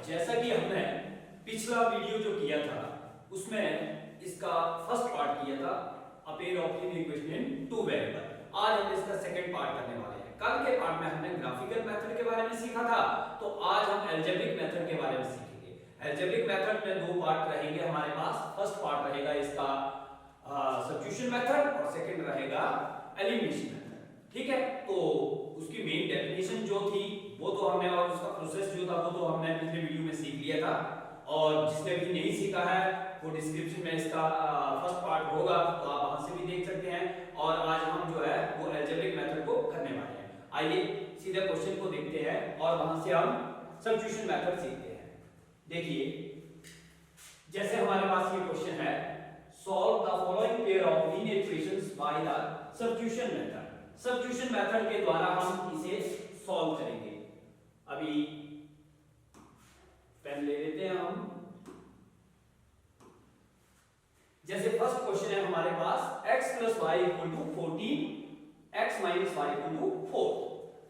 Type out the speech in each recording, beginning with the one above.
जैसा कि हमने पिछला वीडियो जो किया था उसमें इसका फर्स्ट पार्ट किया था a pair of linear equation in two variable. आज हम इसका सेकंड पार्ट करने वाले हैं। कल के पार्ट में हमने ग्राफिकल मेथड के बारे में सीखा था, तो आज हम अलजेब्रिक मेथड के बारे में सीखेंगे। अलजेब्रिक मेथड में दो पार्ट रहेंगे हमारे पास। फर्स्ट पार्ट रहेगा इसका सब्स्टिट्यूशन मेथड और सेकंड रहेगा एलिमिनेशन मेथड। ठीक है, तो उसकी मेन डेफिनेशन जो थी वो तो हमने, और उसका प्रोसेस जो था वो तो हमने पिछले वीडियो में सीख लिया था, और जिसने भी नहीं सीखा है वो डिस्क्रिप्शन में इसका फर्स्ट पार्ट होगा, तो आप वहां से भी देख सकते हैं। और आज हम जो है वो अलजेब्रिक मेथड को करने वाले हैं। आइए सीधे क्वेश्चन को देखते हैं और वहां से हम सब्स्टिट्यूशन मेथड सीखते हैं। देखिए, जैसे हमारे पास ये क्वेश्चन है, solve the following pair of linear equations by the substitution method. Substitution method के द्वारा हम इसे सॉल्व करेंगे। अभी पेन ले लेते हैं हम। जैसे फर्स्ट क्वेश्चन है हमारे पास x + y = 14, x - y = 4।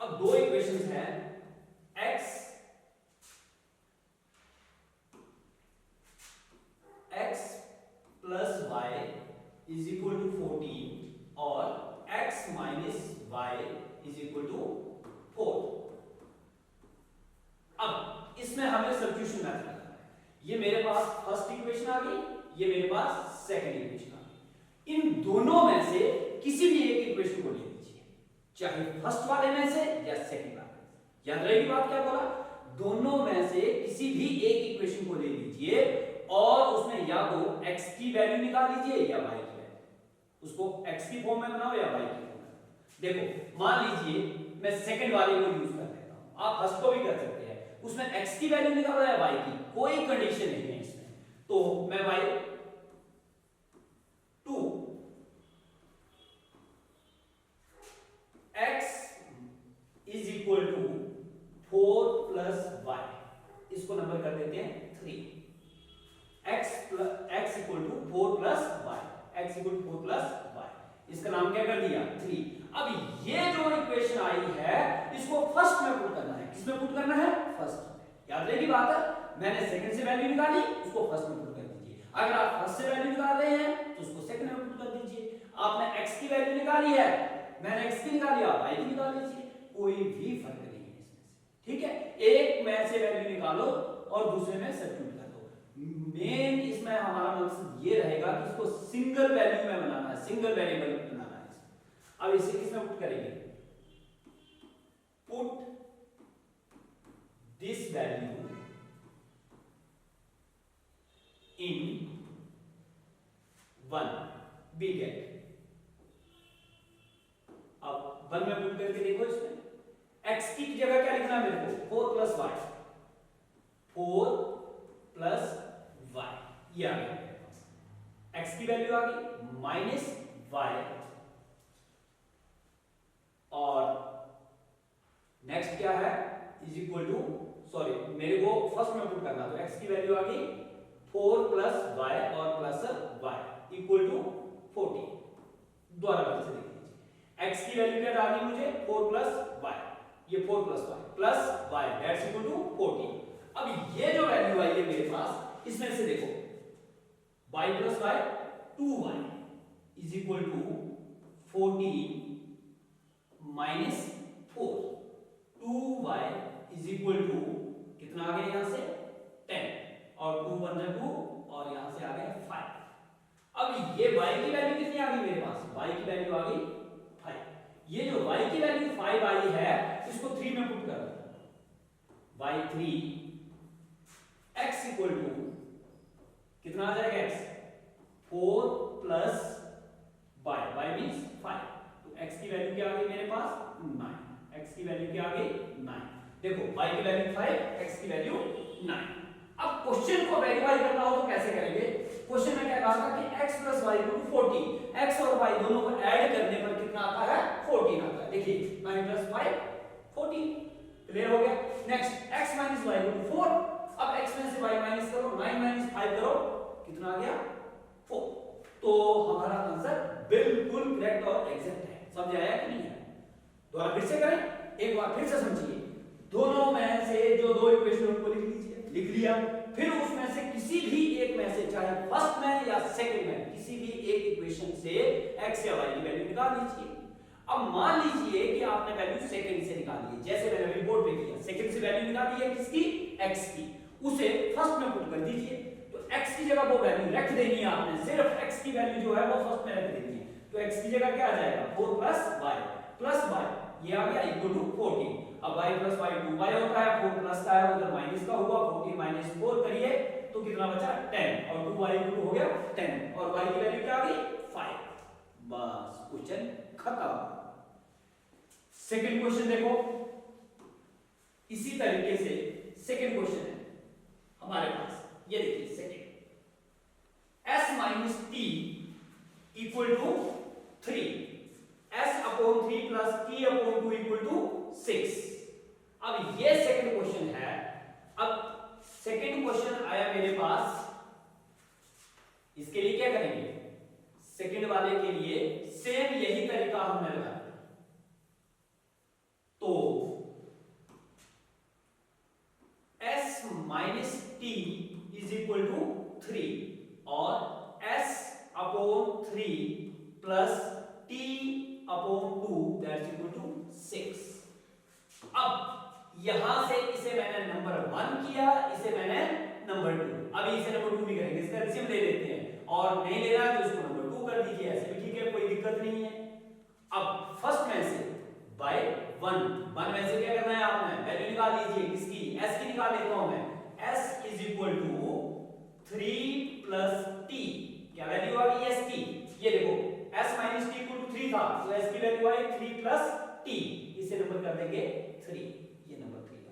अब दो इक्वेशंस हैं, x + y = 14 और x - y = 4। अब इसमें हमें सब्स्टिट्यूशन मेथड करना है। ये मेरे पास फर्स्ट इक्वेशन आ गई, ये मेरे पास सेकंड इक्वेशन आ गई। इन दोनों में से किसी भी एक इक्वेशन को ले लीजिए, चाहे फर्स्ट वाले में से या सेकंड वाले में से। याद रहेगी बात क्या बोला? दोनों में से किसी भी एक इक्वेशन को ले लीजिए और उसमें या तो x की वैल्यू निकाल लीजिए या y की वैल्यू। उसको x की फॉर्म में बनाओ या y की फॉर्म में। देखो, मान लीजिए मैं सेकंड वाले को यूज कर लेता हूं, आप फर्स्ट को भी कर सकते हैं। उसमें x की वैल्यू निकालो या y की, कोई कंडीशन नहीं है इसमें। तो मैं y 2 x = 4 + y, इसको नंबर कर देते हैं 3। x = 4 + y, x = 4 + y, इसका नाम क्या कर दिया? 3। अब ये जो इक्वेशन आई है इसको फर्स्ट में पुट करना है। किसमें पुट करना है? फर्स्ट में। याद रहेगी बात है, मैंने सेकंड से वैल्यू निकाली, उसको फर्स्ट में पुट कर दीजिए। अगर आप फर्स्ट से वैल्यू निकाल रहे हैं तो उसको सेकंड में पुट कर दीजिए। आपने x की वैल्यू निकाली है, मैंने x की निकाली, आप y की निकाल लीजिए, कोई भी फर्क नहीं है इसमें से। ठीक है, एक में से वैल्यू निकालो और दूसरे में सब्स्टिट्यूट कर दो। मेन इसमें हमारा मकसद ये रहेगा कि इसको सिंगल वैल्यू में बनाना है, सिंगल वेरिएबल बनाना है इसमें। अब इसे किसमें पुट करेंगे? Put this value in 1, we get। अब 1 में पुट करके देखो, इसमें x की जगह क्या लिखना है मेरे को? 4 + y, 4 + y, ये आ गया मेरे पास। x की वैल्यू आ गई माइनस y, और नेक्स्ट क्या है? इक्वल टू, सॉरी मेरे को फर्स्ट में पुट करना, तो x की वैल्यू आ गई 4 + y और प्लस y = 14। दोबारा फिर से देख लीजिए, x की वैल्यू क्या डालनी मुझे? 4 + y, ये 4 + y plus y that's equal to 14। अब ये जो वैल्यू आई है मेरे पास, इसमें से देखो y + y 2y = 14 minus 4, 2y = कितना आ गया यहां से? 10, और 2 × 1 = 2, और यहां से आ गया 5। अब ये y की वैल्यू कितनी आ गई मेरे पास? y की वैल्यू आ गई 5। ये जो y की वैल्यू 5 आई है इसको 3 में पुट कर दो। y3 x = कितना आ जाएगा? x 4 + y, y मींस 5, तो x की वैल्यू क्या आ गई मेरे पास? 9। x की वैल्यू क्या आ गई? 9। देखो, y की वैल्यू 5, x की वैल्यू 9। अब क्वेश्चन को वेरीफाई करना हो तो कैसे करेंगे? क्वेश्चन में क्या कहा था कि x + y = 14, x और y दोनों को ऐड करने पर कितना आता है? 14 आता है। देखिए 9 + 5 14, क्लियर हो गया। नेक्स्ट x - y = 4, अब x में से y माइनस करो, 9 - 5 करो, कितना आ गया? 4। तो हमारा आंसर बिल्कुल करेक्ट और एग्जैक्ट है। समझ आया कि नहीं है? दोबारा फिर से करें, एक बार फिर से समझिए। दोनों में से जो दो इक्वेशन उनको लिख लीजिए, लिख लिया। फिर उसमें से किसी भी एक में से, चाहे फर्स्ट में या सेकंड में, किसी भी एक इक्वेशन से x या y की वैल्यू निकाल लीजिए। अब मान लीजिए कि आपने वैल्यू सेकंड से निकाली है, जैसे मैंने अभी बोर्ड पे किया, सेकंड से वैल्यू निकाली है किसकी, x की, उसे फर्स्ट में पुट कर दीजिए। तो x की जगह वो वैल्यू रख देनी है आपने, सिर्फ x की वैल्यू जो है वो फर्स्ट में रख देनी है। तो x की जगह क्या आ जाएगा, 4 प्लस y, ये आ गया इक्वल टू 14। अब y प्लस y 2y होता है, 4 प्लस का है उधर माइनस का हुआ, 14 माइनस 4 करिए तो कितना बचा 10, और 2y इक्वल टू हो गया 10, और y की वैल्यू क्या आ गई 5। बस क्वेश्चन खत्म। सेकंड क्वेश्चन देखो, इसी तरीके से सेकंड क्वेश्चन है हमारे पास, ये देखिए second, s minus t equal to 3, s upon 3 plus t upon 2 equal to 6। अब ये सेकंड क्वेश्चन है। अब सेकंड क्वेश्चन आया मेरे पास, इसके लिए क्या करेंगे, सेकंड वाले के लिए सेम यही तरीका हमने लगाया। तो s minus t is equal to 3 और s upon 3 plus t upon 2 that's equal to 6। अब यहां से इसे मैंने नंबर 1 किया, इसे मैंने नंबर 2, अभी इसे नंबर 2 भी करेंगे, इसका एलसीएम ले लेते हैं, और नहीं ले रहा है तो इसको नंबर 2 कर दीजिए, ऐसे भी ठीक है, कोई दिक्कत नहीं है। अब फर्स्ट में से बाय 1 में से क्या करना है आपने, वैल्यू निकाल लीजिए किसकी, s की निकाल लेता हूं मैं, s is equal to 3 plus t, क्या वैल्यू आ गई s की, ये देखो s minus t equal to 3 था, तो s की वैल्यू आई 3 प्लस t, इसे नंबर कर देंगे 3, ये नंबर 3 आ।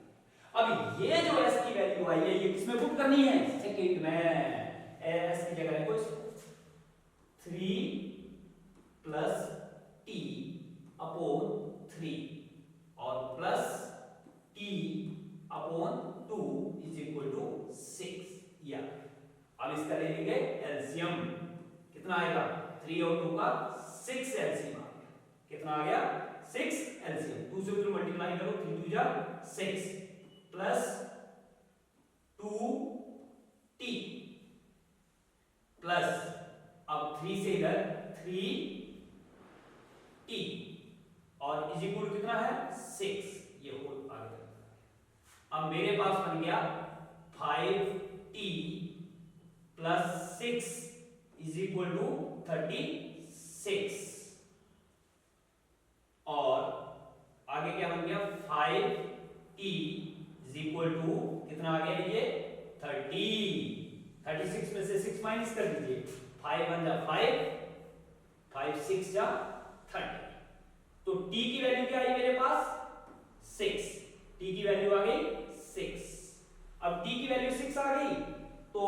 अब ये जो s की वैल्यू आई है ये किसमें पुट करनी है, सेकंड में, s की जगह लिखो इसको 3 प्लस t अपॉन 3 और plus t upon 2 is equal to 6, या अब इसका ले लेंगे एलसीएम, कितना आएगा 3 और 2 का 6 एलसीएम आ गया, कितना आ गया 6 एलसीएम, 2 से उधर मल्टीप्लाई करो, 3 2 जा 6 प्लस 2t प्लस अब 3 से इधर 3t और इज इक्वल कितना है 6, ये होल आ गया। अब मेरे पास बन गया 5t plus 6 is equal to 36, और आगे क्या बन गया 5t इज इक्वल टू कितना आ गया ये 30, 36 में से 6 माइनस कर दीजिए, 5 1 जा 5, 5 6 जा 30, तो t की वैल्यू क्या आई मेरे पास 6, t की वैल्यू आ गई 6। अब t की वैल्यू 6 आ गई तो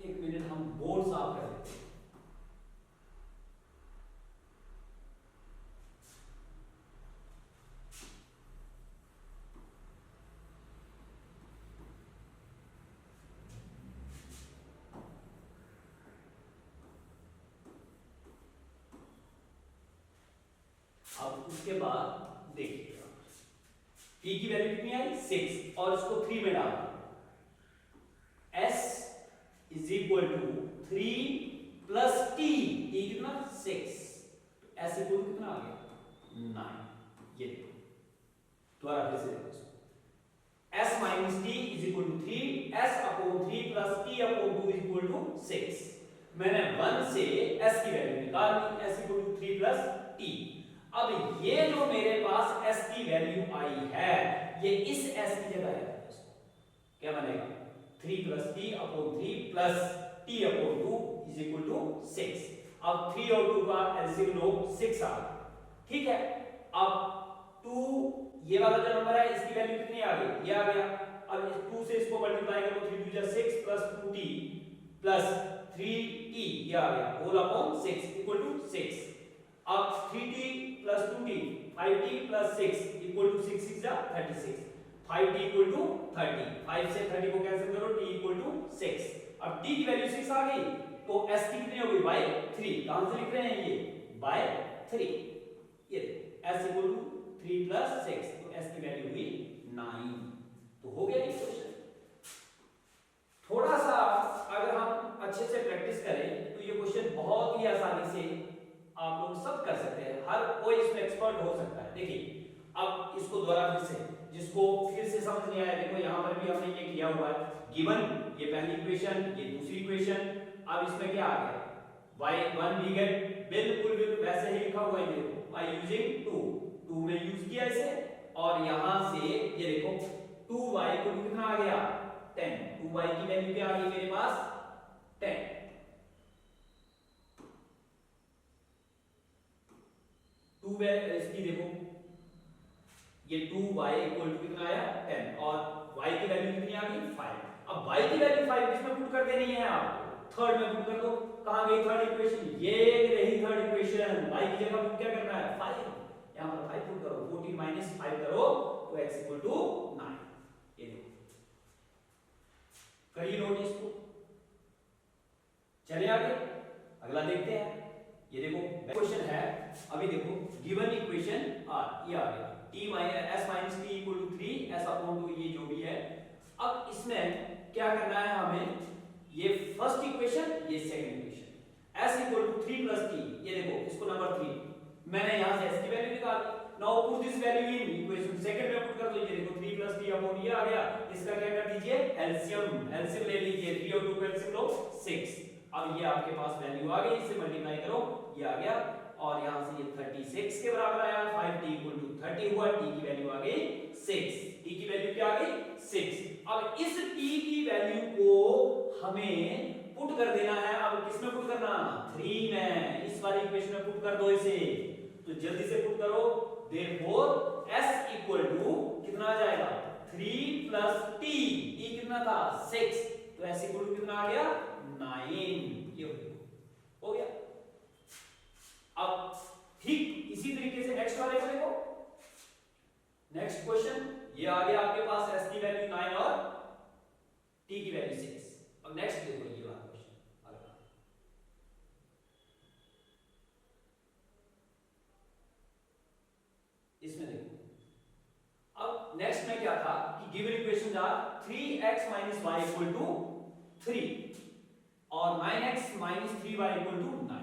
एक मिनट हम बोर्ड साफ कर लेते हैं। अब उसके बाद देखिएगा t की वैल्यू कितनी आई 6 और इसको 3 में डाल दो, s is equal to 3 plus t, t कितना 6, तो s इक्वल कितना आ गया 9, ये देखो दोबारा फिर से देखो इसको, s minus t is equal to 3, s upon 3 plus t upon 2 is equal to 6। मैंने 1 से s की वैल्यू निकाल ली, s equal to 3 plus t। अब ये जो मेरे पास s की वैल्यू आई है ये इस s की जगह है, क्या बनेगा 3 plus t upon 3 plus t upon 2 is equal to 6। अब 3 और 2 का एलसीएम लो 6 आ गया, ठीक है। अब 2 ये वाला जो नंबर है इसकी वैल्यू कितनी आ गई, ये आ गया। अब इस 2 से इसको मल्टीप्लाई करो, 3 2 जा 6 प्लस 2t प्लस 3t, ये आ गया होल अपॉन 6 इक्वल टू 6। अब 3t plus 2t 5t plus 6 equal to 6 6 जा 36, 5t इक्वल टू 30, 5 से 30 को कैंसिल करो, t इक्वल टू 6। अब t की वैल्यू 6 आ गई तो s की कितनी हो गई बाय 3, कहां से लिख रहे हैं ये बाय 3, ये s इक्वल टू 3 प्लस 6, तो s की वैल्यू हुई 9, तो हो गया ये क्वेश्चन। देखिए अब इसको दोबारा फिर से, जिसको फिर से समझ नहीं आया, देखो यहाँ पर भी हमने ये किया हुआ है, गिवन ये पहली इक्वेशन, ये दूसरी इक्वेशन, अब इसमें क्या आ गया y1 we get बिल्कुल वैसे ही लिखा हुआ है, देखो by using 2 में यूज किया इसे, और यहां से ये देखो 2y को कितना आ गया 10, 2y की वैल्यू क्या आ गई मेरे पास 10, 2 इसकी देखो ये 2y इक्वल टू कितना आया 10, और y की वैल्यू कितनी आ गई 5। अब y की वैल्यू 5 किसमें पुट कर देनी है आपको, थर्ड में पुट कर दो। कहां गई थर्ड इक्वेशन, ये रही थर्ड इक्वेशन, y की जगह पुट क्या करना है 5, यहां पर 5 पुट करो, 14 माइनस 5 करो तो x इक्वल टू 9। ये देखो करिए नोट इसको, चले आगे अगला देखते हैं। ये देखो क्वेश्चन है, अभी देखो गिवन इक्वेशन ये आ गया t s minus t equal to 3 s upon 2, ये जो भी है। अब इसमें क्या करना है हमें, ये फर्स्ट इक्वेशन ये second equation, s equal to 3 plus t, ये देखो इसको नंबर 3 मैंने यहां से s की वैल्यू निकाल दी, now put this value in equation second में पुट कर दो, ये देखो 3 plus t upon ये आ गया, इसका क्या कर दीजिए एलसीएम ले लीजिए, 3 और 2 का एलसीएम लो 6। अब ये आपके पास वैल्यू आ गई, इसे मल्टीप्लाई करो ये आ गया, और यहां से ये 36 के बराबर आया, 5t equal to 30 हुआ, t की वैल्यू आ गई 6, t की वैल्यू क्या आ गई 6। अब इस t की वैल्यू को हमें पुट कर देना है, अब किसमें पुट करना 3 में, इस वाली इक्वेशन में पुट कर दो इसे, तो जल्दी से पुट करो, देयरफॉर s इक्वल टू कितना आ जाएगा 3 plus t, t कितना था 6, तो s इक्वल टू कितना आ गया 9, ये हो गया। अब ठीक इसी तरीके से नेक्स्ट वाले को देखो, नेक्स्ट क्वेश्चन ये आ गया आपके पास s की वैल्यू 9 और t की वैल्यू 6। अब नेक्स्ट देखो ये वाला क्वेश्चन अगला, इसमें देखो अब नेक्स्ट में क्या था कि गिवन इक्वेशन था 3x - y = 3 और 9x - 3y = 9।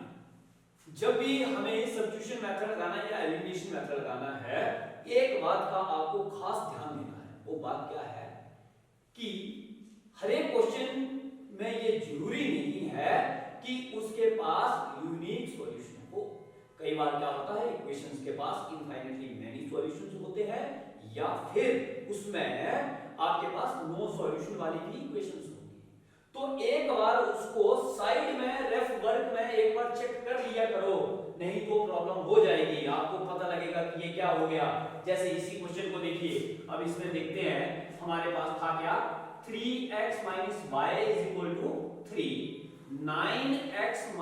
जब भी हमें सब्स्टिट्यूशन मेथड लगाना है या एलिमिनेशन मेथड लगाना है, एक बात का आपको खास ध्यान देना है, वो बात क्या है कि हर एक क्वेश्चन में ये जरूरी नहीं है कि उसके पास यूनिक सॉल्यूशन हो। कई बार क्या होता है इक्वेशंस के पास इनफाइनाइटली मेनी सॉल्यूशंस होते हैं, या फिर उसमें आपके पास नो सॉल्यूशन वाली भी इक्वेशंस होंगी। तो एक बार उसको साइड में रेफ वर्क में एक बार चेक कर लिया करो, नहीं तो प्रॉब्लम हो जाएगी, आपको पता लगेगा कि ये क्या हो गया। जैसे इसी क्वेश्चन को देखिए, अब इसमें देखते हैं हमारे पास था क्या 3x - y = 3, 9x -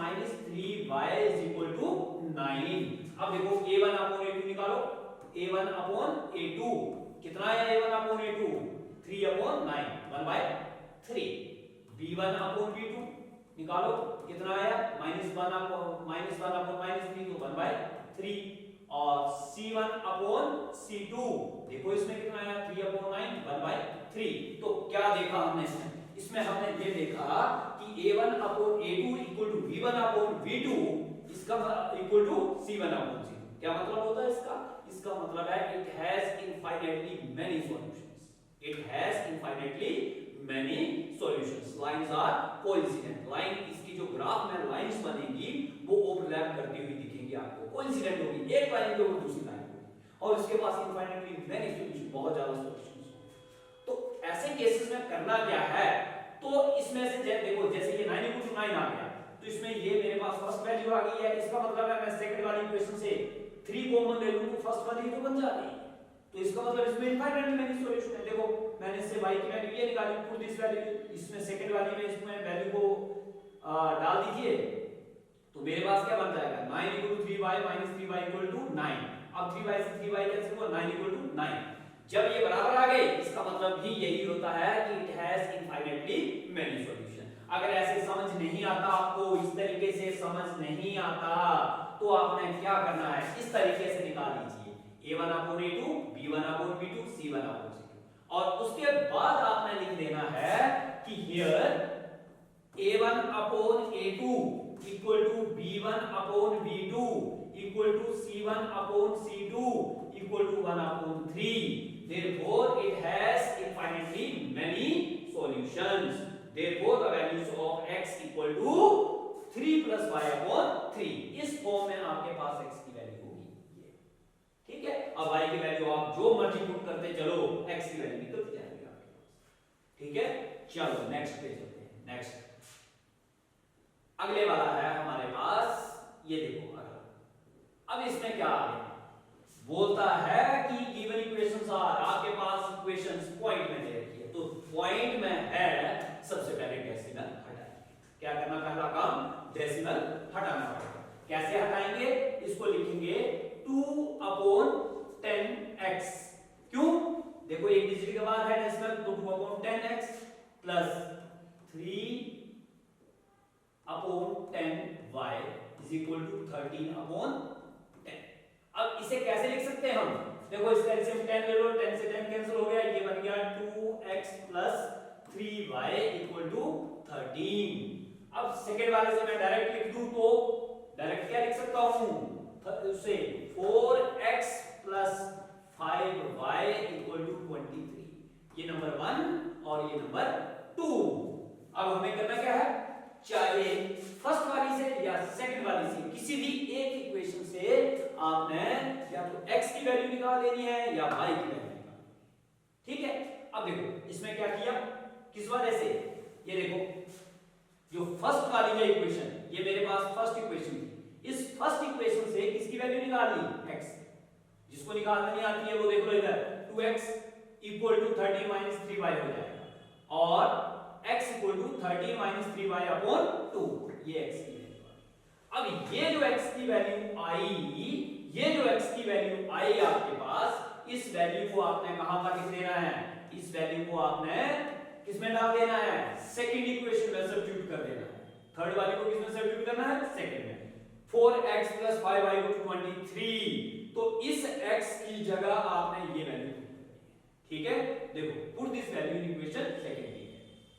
3y = 9। अब देखो a1/a2 निकालो, a1/a2 कितना आया, a1/a2 3/9 1/3, b1/b2 निकालो कितना आया -1/-3 तो 1/3, और c1/c2 देखो इसमें कितना आया 3/9 1/3। तो क्या देखा हमने इसमें हमने ये देखा कि a1/a2 = b1/b2, इसका इक्वल टू c1/c2। क्या मतलब होता है इसका मतलब है it has infinitely many solutions, it has infinitely many solutions, lines are coincident, line इसकी जो ग्राफ में लाइंस बनेगी वो ओवरलैप करती हुई दिखेंगी आपको, कोइंसिडेंट होगी, एक लाइन के ऊपर दूसरी लाइन होगी, और इसके पास इनफाइनाइटली मेनी सॉल्यूशन, बहुत ज्यादा सॉल्यूशंस। तो ऐसे केसेस में करना क्या है, तो इसमें से देखो जैसे ये 9 = 9 आ गया, तो इसमें ये मेरे पास फर्स्ट वैल्यू आ गई है, इसका मतलब है मैं सेकंड वाली इक्वेशन से 3 कॉमन ले लूं तो फर्स्ट वाली तो बन जाती है, तो इसका मतलब इसमें इनफाइनाइटली मेनी सॉल्यूशन है। देखो मैंने इससे y की वैल्यू ये निकाली, पुट दिस वैल्यू, इसमें सेकंड वाली में इसमें वैल्यू को डाल दीजिए, तो मेरे पास क्या बन जाएगा 9 = 3y - 3y = 9। अब 3y से 3y कैंसिल हुआ, 9 = 9। जब ये बराबर आ गए, इसका मतलब भी यही होता है कि it has infinitely many solution. अगर ऐसे समझ नहीं आता आपको, इस तरीके से समझ नहीं आता, तो आपने क्या करना है, इस तरीके से निकाल लीजिए a1/a2 b1/b2 c1/c2, और उसके बाद आपने लिख देना है कि here a1/a2 = b1/b2 = c1/c2 equal to 1/3. Therefore it has infinitely many solutions. Therefore the values of x equal to 3 plus y/3. इस फॉर्म में आपके पास x की वैल्यू होगी ये, ठीक है। अब y की वैल्यू आप जो मर्जी पुट करते चलो, x की वैल्यू निकलती जाएगी आपके पास, ठीक है। चलो नेक्स्ट पे चलते हैं। नेक्स्ट अगले वाला है हमारे पास, ये देखो अगला। अब इसमें क्या आ गया, बोलता है कि गिवन इक्वेशंस आर, आपके पास इक्वेशंस पॉइंट में दे रखी है, तो पॉइंट में है सबसे पहले डेसिमल हटाएंगे। क्या करना, पहला काम डेसिमल हटाना पड़ेगा। कैसे हटाएंगे, इसको लिखेंगे 2/10x। क्यों, देखो एक डिजिट के बाद है डेसिमल, तो 2/10x plus 3/10y is equal to 13/10। अब इसे कैसे लिख सकते हैं हम, देखो इसका एलसीएम 10 ले लो, 10 से 10 कैंसिल हो गया, ये बन गया 2x plus 3y equal to 13। अब सेकंड वाले से मैं डायरेक्ट लिख दूं तो डायरेक्ट क्या लिख सकता हूं, उससे 4x plus 5y equal to 23। ये नंबर 1 और ये नंबर 2। अब हमें करना क्या है, चाहे फर्स्ट वाली से या सेकंड वाली से किसी भी एक इक्वेशन से आपने या तो x की वैल्यू निकाल लेनी है या y की वैल्यू निकाल, ठीक है। अब देखो इसमें क्या किया, किस वजह से, ये देखो जो फर्स्ट वाली है इक्वेशन, ये मेरे पास फर्स्ट इक्वेशन थी, इस फर्स्ट इक्वेशन से किसकी वैल्यू निकाल ली, x। जिसको निकालना नहीं आती है वो देख लो इधर, 2x equal to 13 minus 3y हो जाएगा, और x equal to 13 minus 3y/2, ये x की वैल्यू। अब ये जो x की वैल्यू आई, ये जो x की वैल्यू आई आपके पास, इस वैल्यू को आपने कहां पर लिख देना है, इस वैल्यू को आपने किसमें डाल देना है, सेकंड इक्वेशन में सब्स्टिट्यूट कर देना है। थर्ड वाली को किसमें सब्स्टिट्यूट करना है, सेकंड में। 4x plus 5y equal to 23, तो इस x की जगह आपने ये वैल्यू, ठीक है। देखो put this value in equation second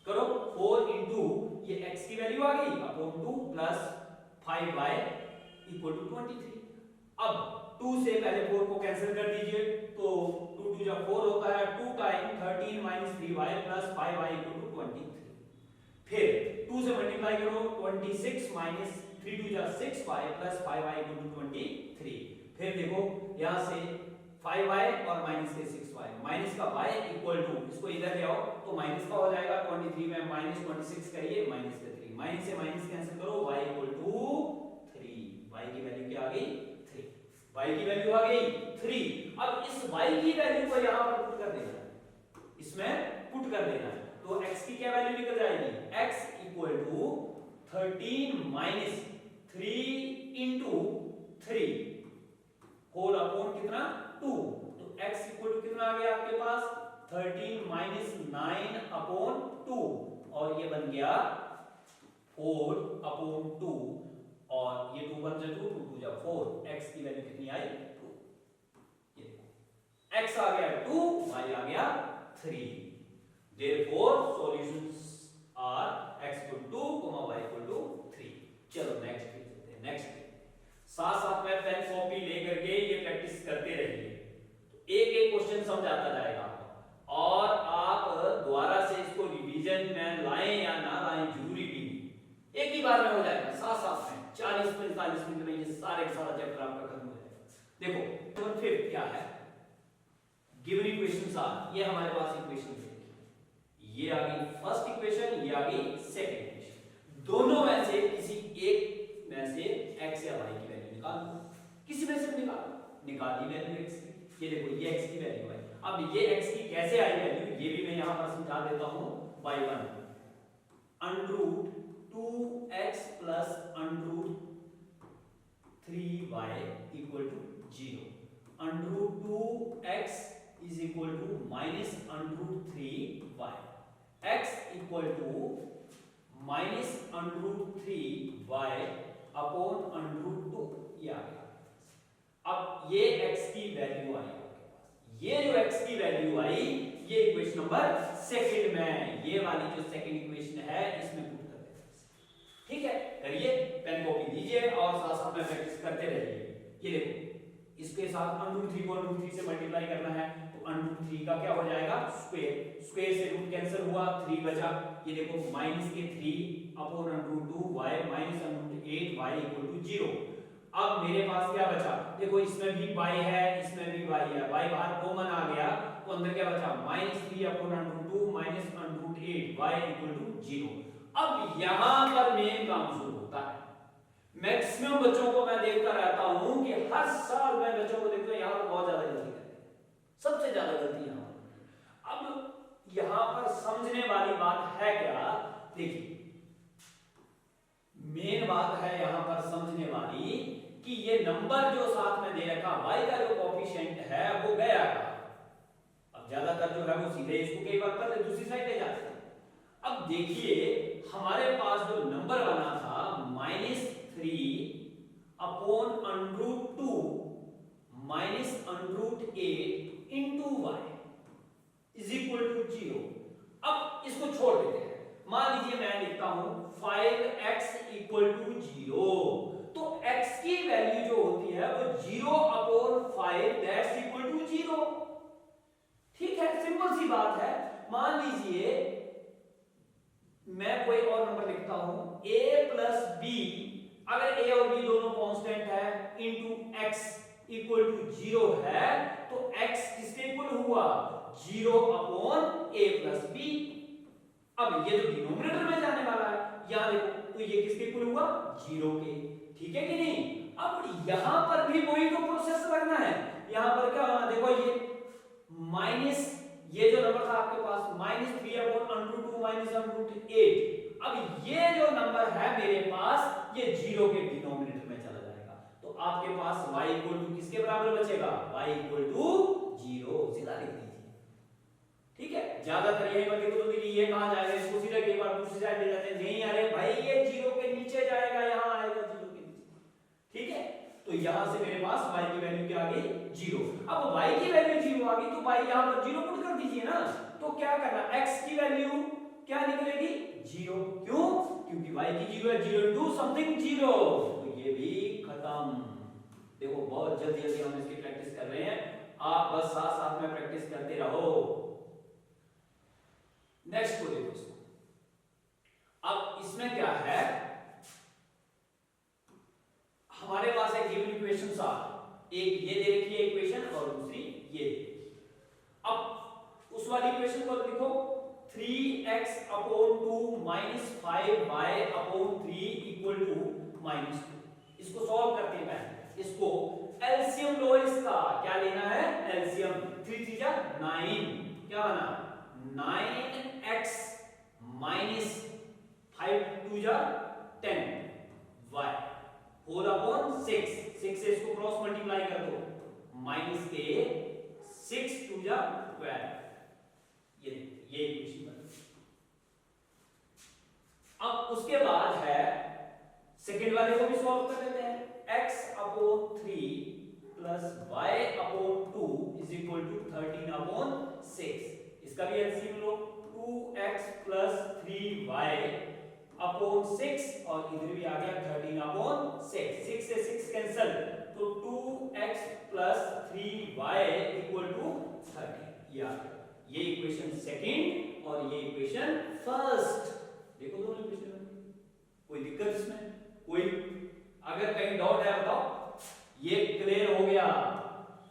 करो, 4 इंटू ये x की वैल्यू आ गई upon 2 plus 5y equal to 23। अब 2 से पहले 4 को कैंसिल कर दीजिए, तो 2 2 जब 4 होता है, 2 time 13 minus 3y plus 5y equal to 23। फिर 2 से मल्टीप्लाई करो, 26 माइनस 3 2 जा 6y plus 5y equal to 23। फिर देखो यहां से 5y और माइनस के 6y, माइनस का y इक्वल टू, इसको इधर ले आओ तो माइनस का हो जाएगा, 23 में माइनस 26 करिए, माइनस के 3, माइनस से माइनस कैंसिल करो, y इक्वल टू 3, y की वैल्यू क्या आ गई, 3, y की वैल्यू आ गई 3। अब इस y की वैल्यू को यहां पर पुट कर देना है, इसमें पुट कर देना है, तो x की क्या वैल्यू निकल जाएगी, x equal to 13 minus 3 into 3 whole upon कितना 2, तो x इक्वल टू कितना आ गया आपके पास, 13 माइनस 9 अपॉन 2, और ये बन गया 4 अपॉन 2, और ये 2 1 से 2 2 2 जा 4, x की वैल्यू कितनी आई 2, ये x आ गया 2, y आ गया 3। Therefore solutions are x equal to 2, y equal to 3। चलो नेक्स्ट पे चलते हैं। नेक्स्ट साथ साथ में पेन कॉपी लेकर के ये प्रैक्टिस करते रहिए, तो एक एक क्वेश्चन समझ आता जाएगा, और आप दोबारा से इसको रिवीजन में लाएं या ना लाएं जरूरी भी नहीं, एक ही बार में हो जाएगा, साथ साथ में 40-45 मिनट में ये सारे का सारा चैप्टर आपका खत्म हो जाएगा। देखो नंबर 5 क्या है, गिवन इक्वेशंस आर, ये हमारे पास इक्वेशन है, ये आ गई फर्स्ट इक्वेशन, ये आ गई सेकंड इक्वेशन, दोनों में से किसी एक में से x या y की वैल्यू निकाल दो, किसी में से निकाल दी वैल्यू x की, ये देखो ये x की वैल्यू आई। अब ये x की कैसे आई वैल्यू, ये भी मैं यहां पर समझा देता हूं, by 1 under root 2x plus under root 3y equal to 0, under root 2x is equal to minus under root 3y, x equal to minus under root 3y upon under root 2, ये आ गया। अब ये x की वैल्यू आई आपके पास, ये जो x की वैल्यू आई ये इक्वेशन नंबर सेकंड में, ये वाली जो सेकंड इक्वेशन है इसमें पुट कर देते हैं, ठीक है। करिए, पेन कॉपी दीजिए और साथ साथ में प्रैक्टिस करते रहिए। ये देखो इसके साथ √3 को √3 से मल्टीप्लाई करना है, तो √3 का क्या हो जाएगा स्क्वायर, स्क्वायर से रूट कैंसिल हुआ, 3 बचा, ये देखो माइनस के 3 upon √2 y minus √8 y equal to 0। अब मेरे पास क्या बचा, देखो इसमें भी y है, इसमें भी y है, y बाहर कॉमन आ गया, तो अंदर क्या बचा -3 upon √2 minus √8 y equal to 0। अब यहां पर मेन काम शुरू होता है। मैक्सिमम बच्चों को मैं देखता रहता हूं कि हर साल मैं बच्चों को देखता हूं, यहां पर बहुत ज्यादा गलती करते हैं, सबसे ज्यादा गलती यहां पर। अब यहां पर समझने वाली बात है क्या, देखिए मेन बात है यहां पर समझने वाली कि ये नंबर जो साथ में दे रखा y का जो कोएफिशिएंट है वो गया कहां। अब ज्यादातर जो है वो सीधे इसको कई बार पहले दूसरी साइड ले जाते हैं। अब देखिए हमारे पास जो नंबर बना था -3 upon √2 minus √8 into y is equal to 0। अब इसको छोड़ देते हैं, मान लीजिए मैं लिखता हूं 5x इक्वल टू 0, तो x की वैल्यू जो होती है वो 0 अपॉन 5 दैट्स इक्वल टू 0। ठीक है, सिंपल सी बात है। मान लीजिए मैं कोई और नंबर लिखता हूं a प्लस b, अगर a और b दोनों कांस्टेंट है, इंटू x इक्वल टू 0 है, तो x किसके इक्वल हुआ 0 अपॉन a प्लस b। अब ये तो डिनोमिनेटर में जाने वाला है, यहां देखो तो ये किसके इक्वल हुआ 0 के, ठीक है कि नहीं। अब यहां पर भी वही तो प्रोसेस करना है, यहां पर क्या होना, देखो ये माइनस, ये जो नंबर था आपके पास -3 अपॉन √2 माइनस √8, अब ये जो नंबर है मेरे पास ये 0 के डिनोमिनेटर में चला जाएगा, तो आपके पास y इक्वल टू किसके बराबर बचेगा, y इक्वल टू 0, सीधा लिख दीजिए। ठीक है, ज्यादातर यही बात देखो, तो ये कहां जाएगा, इसको सीधा कई बार दूसरी साइड ले जाते हैं, नहीं अरे भाई ये 0 के नीचे जाएगा, यहां आएगा 0 के नीचे। ठीक है, तो यहां से मेरे पास y की वैल्यू क्या आ गई 0। अब y की वैल्यू 0 आ गई तो y यहां पर 0 पुट कर दीजिए ना, तो क्या करना, x की वैल्यू क्या निकलेगी 0, क्यों, क्योंकि y की 0 है, 0 इनटू समथिंग 0, तो ये भी खत्म। देखो बहुत जल्दी जल्दी हम इसकी प्रैक्टिस कर रहे हैं, आप बस साथ साथ में प्रैक्टिस करते रहो। नेक्स्ट को देखो इसको, अब इसमें क्या है, हमारे पास एक गिवन इक्वेशंस आ, एक ये दे रखी है इक्वेशन और दूसरी ये दे रखी है। अब उस वाली इक्वेशन को लिखो 3x upon 2 minus 5y upon 3 equal to -2। इसको सॉल्व करते हैं, पहले इसको एलसीएम लो, इसका क्या लेना है एलसीएम, 3 3 जा 9, क्या बना 9x माइनस 5 2 जा 10 y होल अपॉन 6, 6 से इसको क्रॉस मल्टीप्लाई कर दो, माइनस के 6 2 जा 12, ये इक्वेशन बन। अब उसके बाद है सेकंड वाले को भी सॉल्व कर लेते हैं, x upon 3 plus y upon 2 is equal to 13 upon 6। इसका भी एलसीएम लो, 2x प्लस 3y अपॉन 6 और इधर भी आ गया 13 अपॉन 6, 6 से 6 कैंसिल, तो 2x plus 3y equal to 13, ये आ गया। ये इक्वेशन सेकंड और ये इक्वेशन फर्स्ट, देखो दोनों इक्वेशन में कोई दिक्कत इसमें कोई, अगर कहीं डाउट है बताओ, ये क्लियर हो गया।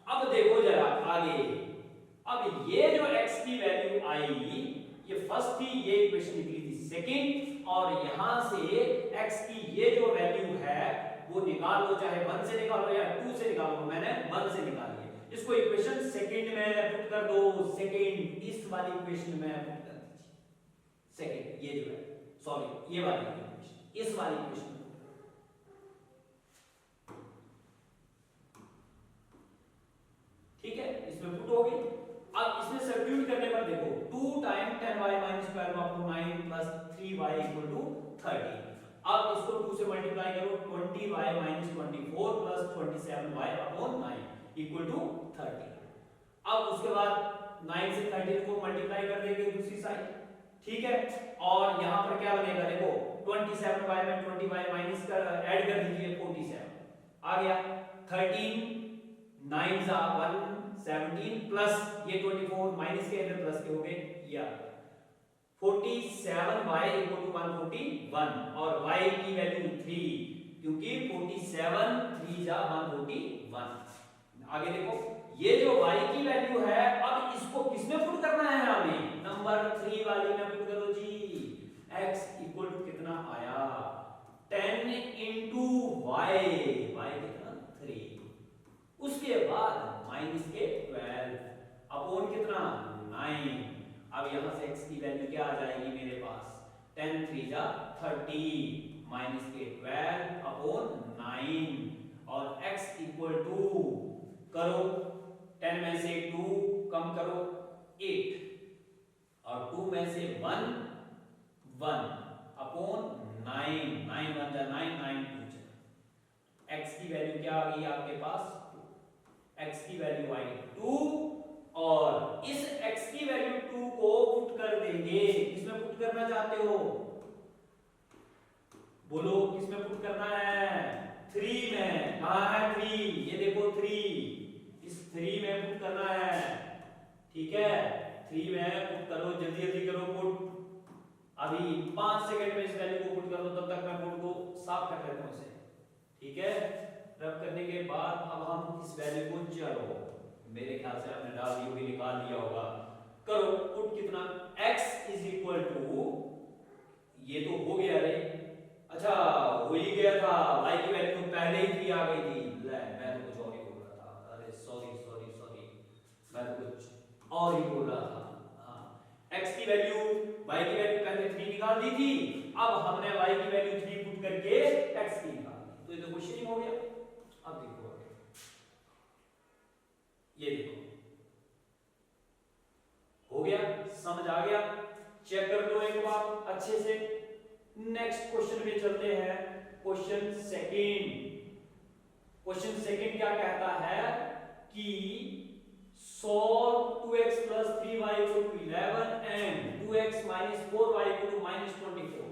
अब देखो जरा आगे, अब ये जो x की वैल्यू आई ये फर्स्ट थी, ये इक्वेशन निकली थी सेकंड, और यहां से x की ये जो वैल्यू है वो निकाल लो, चाहे 1 से निकालो या 2 से निकालो, मैंने 1 से निकाली है। इसको इक्वेशन सेकंड में पुट कर दो, सेकंड इस वाली इक्वेशन में पुट कर दीजिए, सेकंड ये जो है, सॉरी ये वाली इक्वेशन, इस वाली इक्वेशन में। ठीक है, इसमें पुट हो गई। अब इसमें सब्स्टिट्यूट करने पर देखो 2 time 10y minus 12 upon 9 plus 3y equal to 30। अब इसको 2 से मल्टीप्लाई करो, 20y minus 24 plus 27y upon 9 equal to 30। अब उसके बाद 9 से 13 को मल्टीप्लाई कर देंगे दूसरी साइड, ठीक है, और यहां पर क्या बनेगा देखो 27y में 20y माइनस कर ऐड कर दीजिए 47 आ गया, 13 9 जा 1 17 प्लस ये 24 माइनस के इधर प्लस के हो गए या 47y इक्वल टू 141 और y की वैल्यू 3 क्योंकि 47 3 जा 141। आगे देखो ये जो y की वैल्यू है अब इसको किसमें पुट करना है हमें नंबर 3 वाली में पुट करो जी। x इक्वल टू कितना आया 10 इंटू y कितना 3 उसके बाद माइनस के 12 अपॉन कितना 9। अब यहां से x की वैल्यू क्या आ जाएगी मेरे पास 10 3 जा 30 माइनस के 12 अपॉन 9 और x इक्वल टू करो 10 में से 2 कम करो 8 और 2 में से 1 अपॉन 9 9 1 जा 9 9 2 जा x की वैल्यू क्या आ गई आपके पास 2 x की वैल्यू आई 2 और इस x की वैल्यू 2 को पुट कर देंगे किसमें पुट करना चाहते हो बोलो किसमें पुट करना है 3 में। कहां है 3 ये देखो 3 इस 3 में पुट करना है ठीक है 3 में पुट करो जल्दी जल्दी करो पुट अभी 5 सेकंड में इस वैल्यू को पुट कर दो तब तक मैं पुट को साफ कर देता हूं इसे ठीक है। रब करने के बाद अब हम इस वैल्यू को चलो मेरे ख्याल से आपने डाल दी होगी निकाल दिया होगा करो पुट कितना x इज इक्वल टू ये तो हो गया रे अच्छा हो ही गया था y की वैल्यू पहले ही 3 आ गई थी मैं तो कुछ और ही बोल रहा था अरे सॉरी मैं तो कुछ और ही बोल रहा था हाँ x की वैल्यू y की वैल्यू पहले 3 निकाल दी थी अब हमने y की वैल्यू 3 पुट करके x की निकाल दी तो ये तो क्वेश्चन ही हो गया। अब देखो ये देखो हो गया समझ आ गया चेक कर लो एक बार अच्छे से। नेक्स्ट क्वेश्चन पे चलते हैं क्वेश्चन सेकंड क्या कहता है कि solve 2x plus 3y equal to 11 and 2x minus 4y equal to minus 24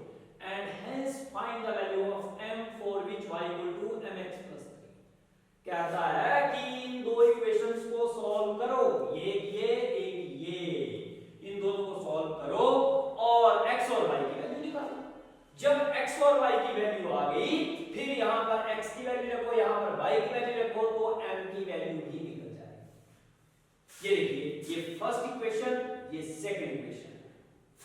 and hence find the value of m for which y equal to mx plus 3। कहता है कि इन दो इक्वेशंस को सॉल्व करो एक ये इन दोनों को सॉल्व करो और x और y की वैल्यू निकालो। जब x और y की वैल्यू आ गई फिर यहां पर x की वैल्यू रखो यहां पर y की वैल्यू रखो तो m की वैल्यू भी निकल जाएगी। ये देखिए ये फर्स्ट इक्वेशन ये सेकंड इक्वेशन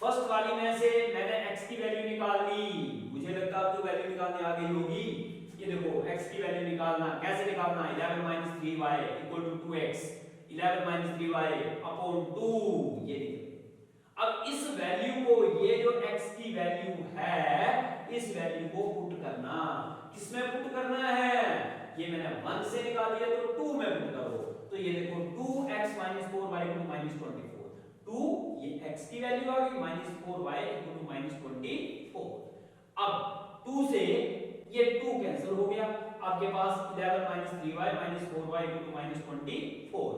फर्स्ट वाली में से मैंने x की वैल्यू निकाल ली मुझे लगता है तो वैल्यू निकालने आ गई होगी। ये देखो x की वैल्यू निकालना कैसे निकालना 11 - 3y = 2x 11 - 3y अपॉन 2 ये अब इस वैल्यू को ये जो x की वैल्यू है इस वैल्यू को पुट करना किसमें पुट करना है ये मैंने 1 से निकाल दिया तो 2 में पुट करो तो ये देखो 2x - 4y = -24 2 ये x की वैल्यू आ गई -4y = -24। अब 2 से ये 2 कैंसिल हो गया आपके पास 11 - 3y - 4y = -24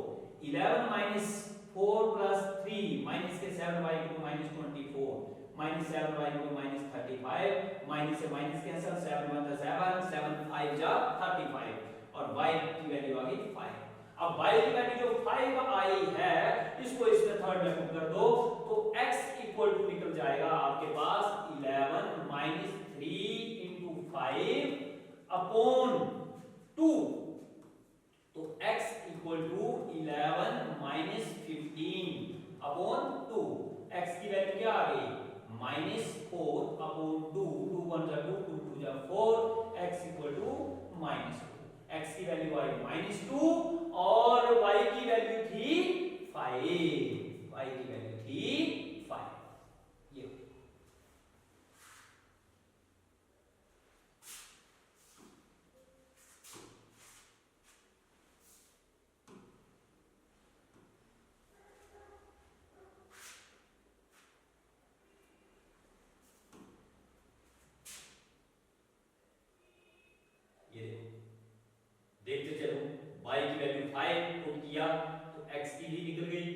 11 - 4 + 3 माइनस के 7y = -24 -7y = -35 माइनस से माइनस कैंसिल 7 1 7 7 5 जा 35 और y की वैल्यू आ गई 5। अब y की वैल्यू जो 5 आई है इसको इसमें थर्ड में पुट कर दो तो x = निकल जाएगा आपके पास 11 - 3 × 5 अपॉन 2 तो x = 11 - 15 अपॉन 2 x की वैल्यू क्या आ गई -4 अपॉन 2 2 1 जा 2 2 2 जा 4 x = -2 x की वैल्यू आई -2 और y की वैल्यू थी 5 y की वैल्यू थी 5 ये देखते चलो y की वैल्यू 5 पुट किया तो x की भी निकल गई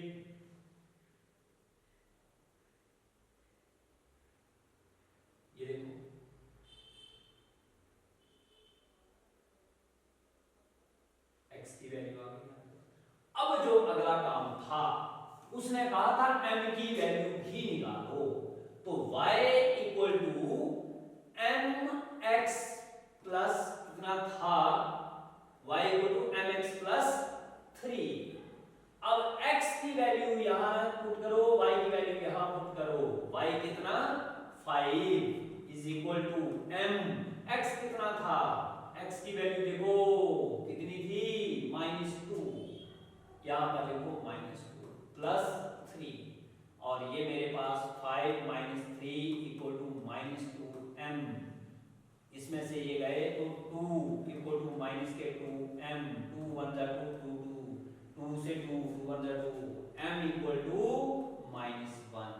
की वैल्यू आ गई। अब जो अगला काम था, उसने कहा था m की वैल्यू भी निकालो, तो y equal to mx plus कितना था, y equal to mx plus 3। अब x की वैल्यू यहां पुट करो, y की वैल्यू यहां पुट करो, y कितना 5 is equal to m, x कितना था, x की वैल्यू देखो कितनी थी -2, यहां पर देखो -2 प्लस 3, और ये मेरे पास 5 - 3 इक्वल टू -2m, इसमें से ये गए तो 2 इक्वल टू माइनस के 2m, 2 1 जा 2 2 2 2 से 2 2 1 जा 2, m इक्वल टू -1,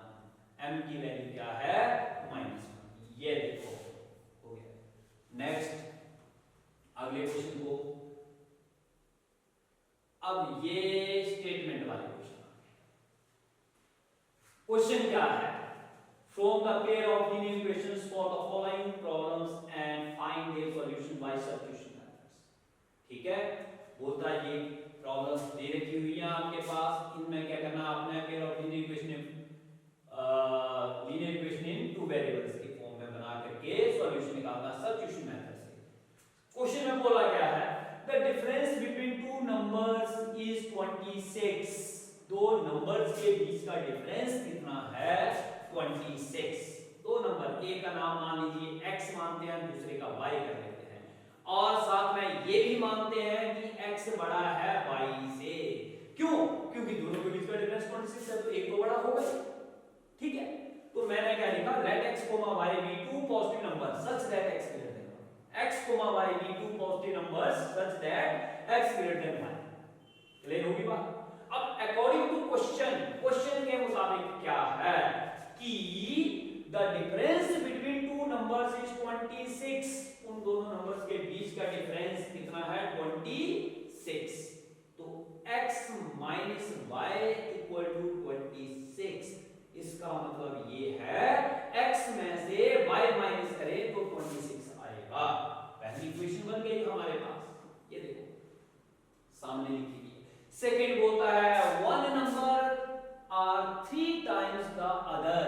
m की वैल्यू क्या है -1, ये देखो हो गया। नेक्स्ट अगले क्वेश्चन को, अब ये स्टेटमेंट वाले क्वेश्चन क्या है, from the pair of linear equations for the following problems and find their solution bye substitution methods. ठीक है, बोलता है ये प्रॉब्लम्स दे रखी हुई हैं आपके पास, इनमें क्या करना आपने, pair of linear equation in two variables के फॉर्म में बना करके सॉल्यूशन निकालना सब्स्टिट्यूशन मेथड से। क्वेश्चन में बोला क्या है, the difference between two numbers is 26, दो नंबर्स के बीच का डिफरेंस कितना है 26। दो नंबर, एक का नाम मान लीजिए x मानते हैं, दूसरे का y कर लेते हैं, और साथ में ये भी मानते हैं कि x बड़ा है y से। क्यों? क्योंकि दोनों के बीच का डिफरेंस 26 है, तो एक तो बड़ा होगा। ठीक है, तो मैंने क्या लिखा, late x, y be two positive numbers such that x greater than y, x, y be two positive numbers such that x greater than y। Clear होगी बात? अब अकॉर्डिंग टू क्वेश्चन के मुताबिक क्या है कि the difference between two numbers is 26, उन दोनों नंबर्स के बीच का डिफरेंस कितना है 26, तो x minus y equal to 26, इसका मतलब ये है x में से y माइनस करें तो 26 आएगा। पहली इक्वेशन बन गई हमारे पास, ये देखो सामने लिखी। सेकेंड बोलता है one number are 3 times the other,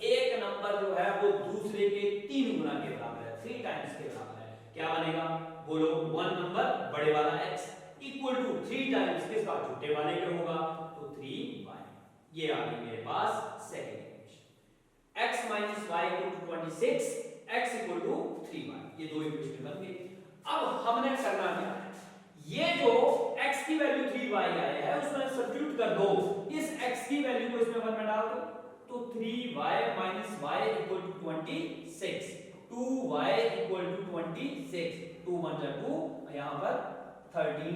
एक नंबर जो है वो दूसरे के 3 गुना के बराबर है, 3 टाइम्स के बराबर है। क्या बनेगा बोलो, वन नंबर बड़े वाला x इक्वल टू 3 टाइम्स किसका, छोटे वाले के होगा, तो 3y। ये आ गई मेरे पास second equation, x minus y equal to 26, x equal to 3y, ये दो इक्वेशन बन गई। अब हमने करना क्या है, ये जो x की वैल्यू 3y आया है उसमें सब्स्टिट्यूट कर दो, इस x की वैल्यू को इसमें 1 में डाल दो, तो 3y minus y equal to 26, 2y equal to 26, 2 1 जा 2, यहां पर 13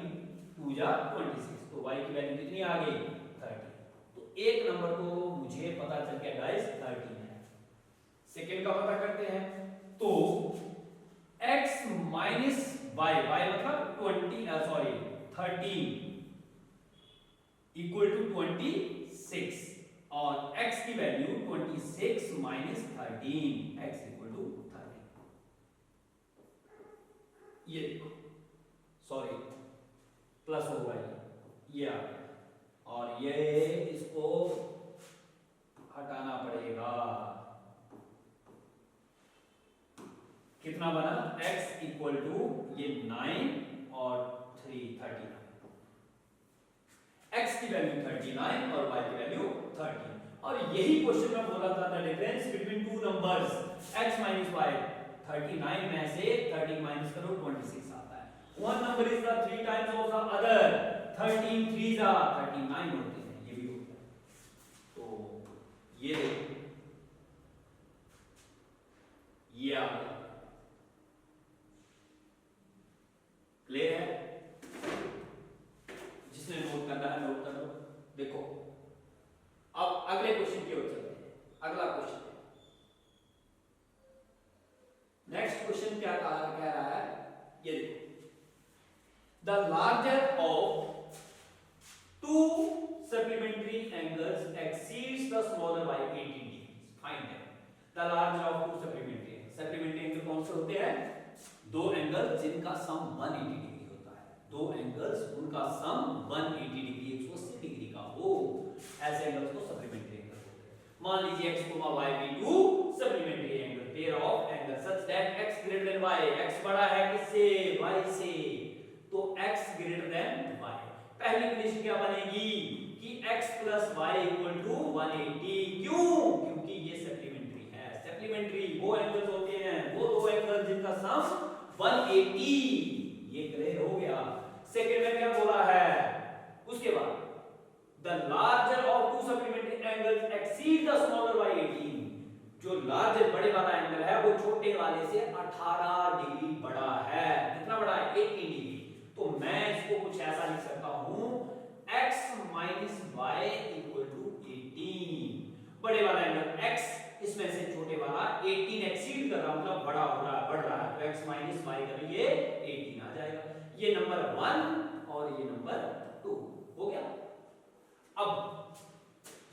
2 जा 26, तो y की वैल्यू कितनी आ गई 13। तो एक नंबर को मुझे पता चल गया गाइस 13 है। सेकंड का पता करते हैं, तो x माइनस y, y मतलब 13 इक्वल टू 26, और x की value 26 minus 13, x equal to 13। ये देखो, सॉरी प्लस होगा ये आ गया, और ये इसको हटाना पड़ेगा, कितना बना x इक्वल टू ये 9 और 3 39, x की वैल्यू 39 और y की वैल्यू 13, और यही क्वेश्चन में बोला था the difference between two numbers x minus y, 39 में से 13 माइनस करो 26 आता है, one number is the 3 times of the other, 13 3 जा 39 होते हैं, ये भी होता है। तो ये आ गया, क्लियर है? जिसने नोट करना है नोट कर लो। देखो अब अगले क्वेश्चन की ओर चलते हैं, अगला क्वेश्चन, नेक्स्ट क्वेश्चन क्या कह रहा है, ये देखो, the larger of to supplementary angles exceeds the smaller by 80 degree, find the larger of to supplementary angle कौन से होते हैं, दो एंगल जिनका सम 180 डिग्री होता है, दो एंगल्स उनका सम 180 डिग्री 180 डिग्री का हो, ऐसे एंगल्स को सप्लीमेंट्री एंगल बोलते हैं। मान लीजिए x, y भी two supplementary angle, pair of angle such that x greater than y, x बड़ा है किससे, y से, तो x ग्रेटर देन y। पहली कंडीशन क्या बनेगी कि x plus y equal to 180, क्यों, क्योंकि ये सप्लीमेंट्री है। सप्लीमेंट्री वो एंगल्स होते हैं, वो दो एंगल जिनका सम 180, ये क्लियर हो गया। सेकंड में क्या बोला है, उसके बाद the larger of two supplementary angles exceed the smaller by 18, जो लार्जर बड़े वाला एंगल है वो छोटे वाले से 18 डिग्री बड़ा है। कितना बड़ा है, 80 डिग्री। तो मैं इसको कुछ ऐसा लिख सकता हूं x minus y equal to 18, बड़े वाला एंगल x इसमें से छोटे वाला 18 एक्सीड कर रहा, मतलब बड़ा हो रहा है, बढ़ रहा है, तो x माइनस y करेंगे 18 आ जाएगा। ये नंबर 1 और ये नंबर 2 हो गया। अब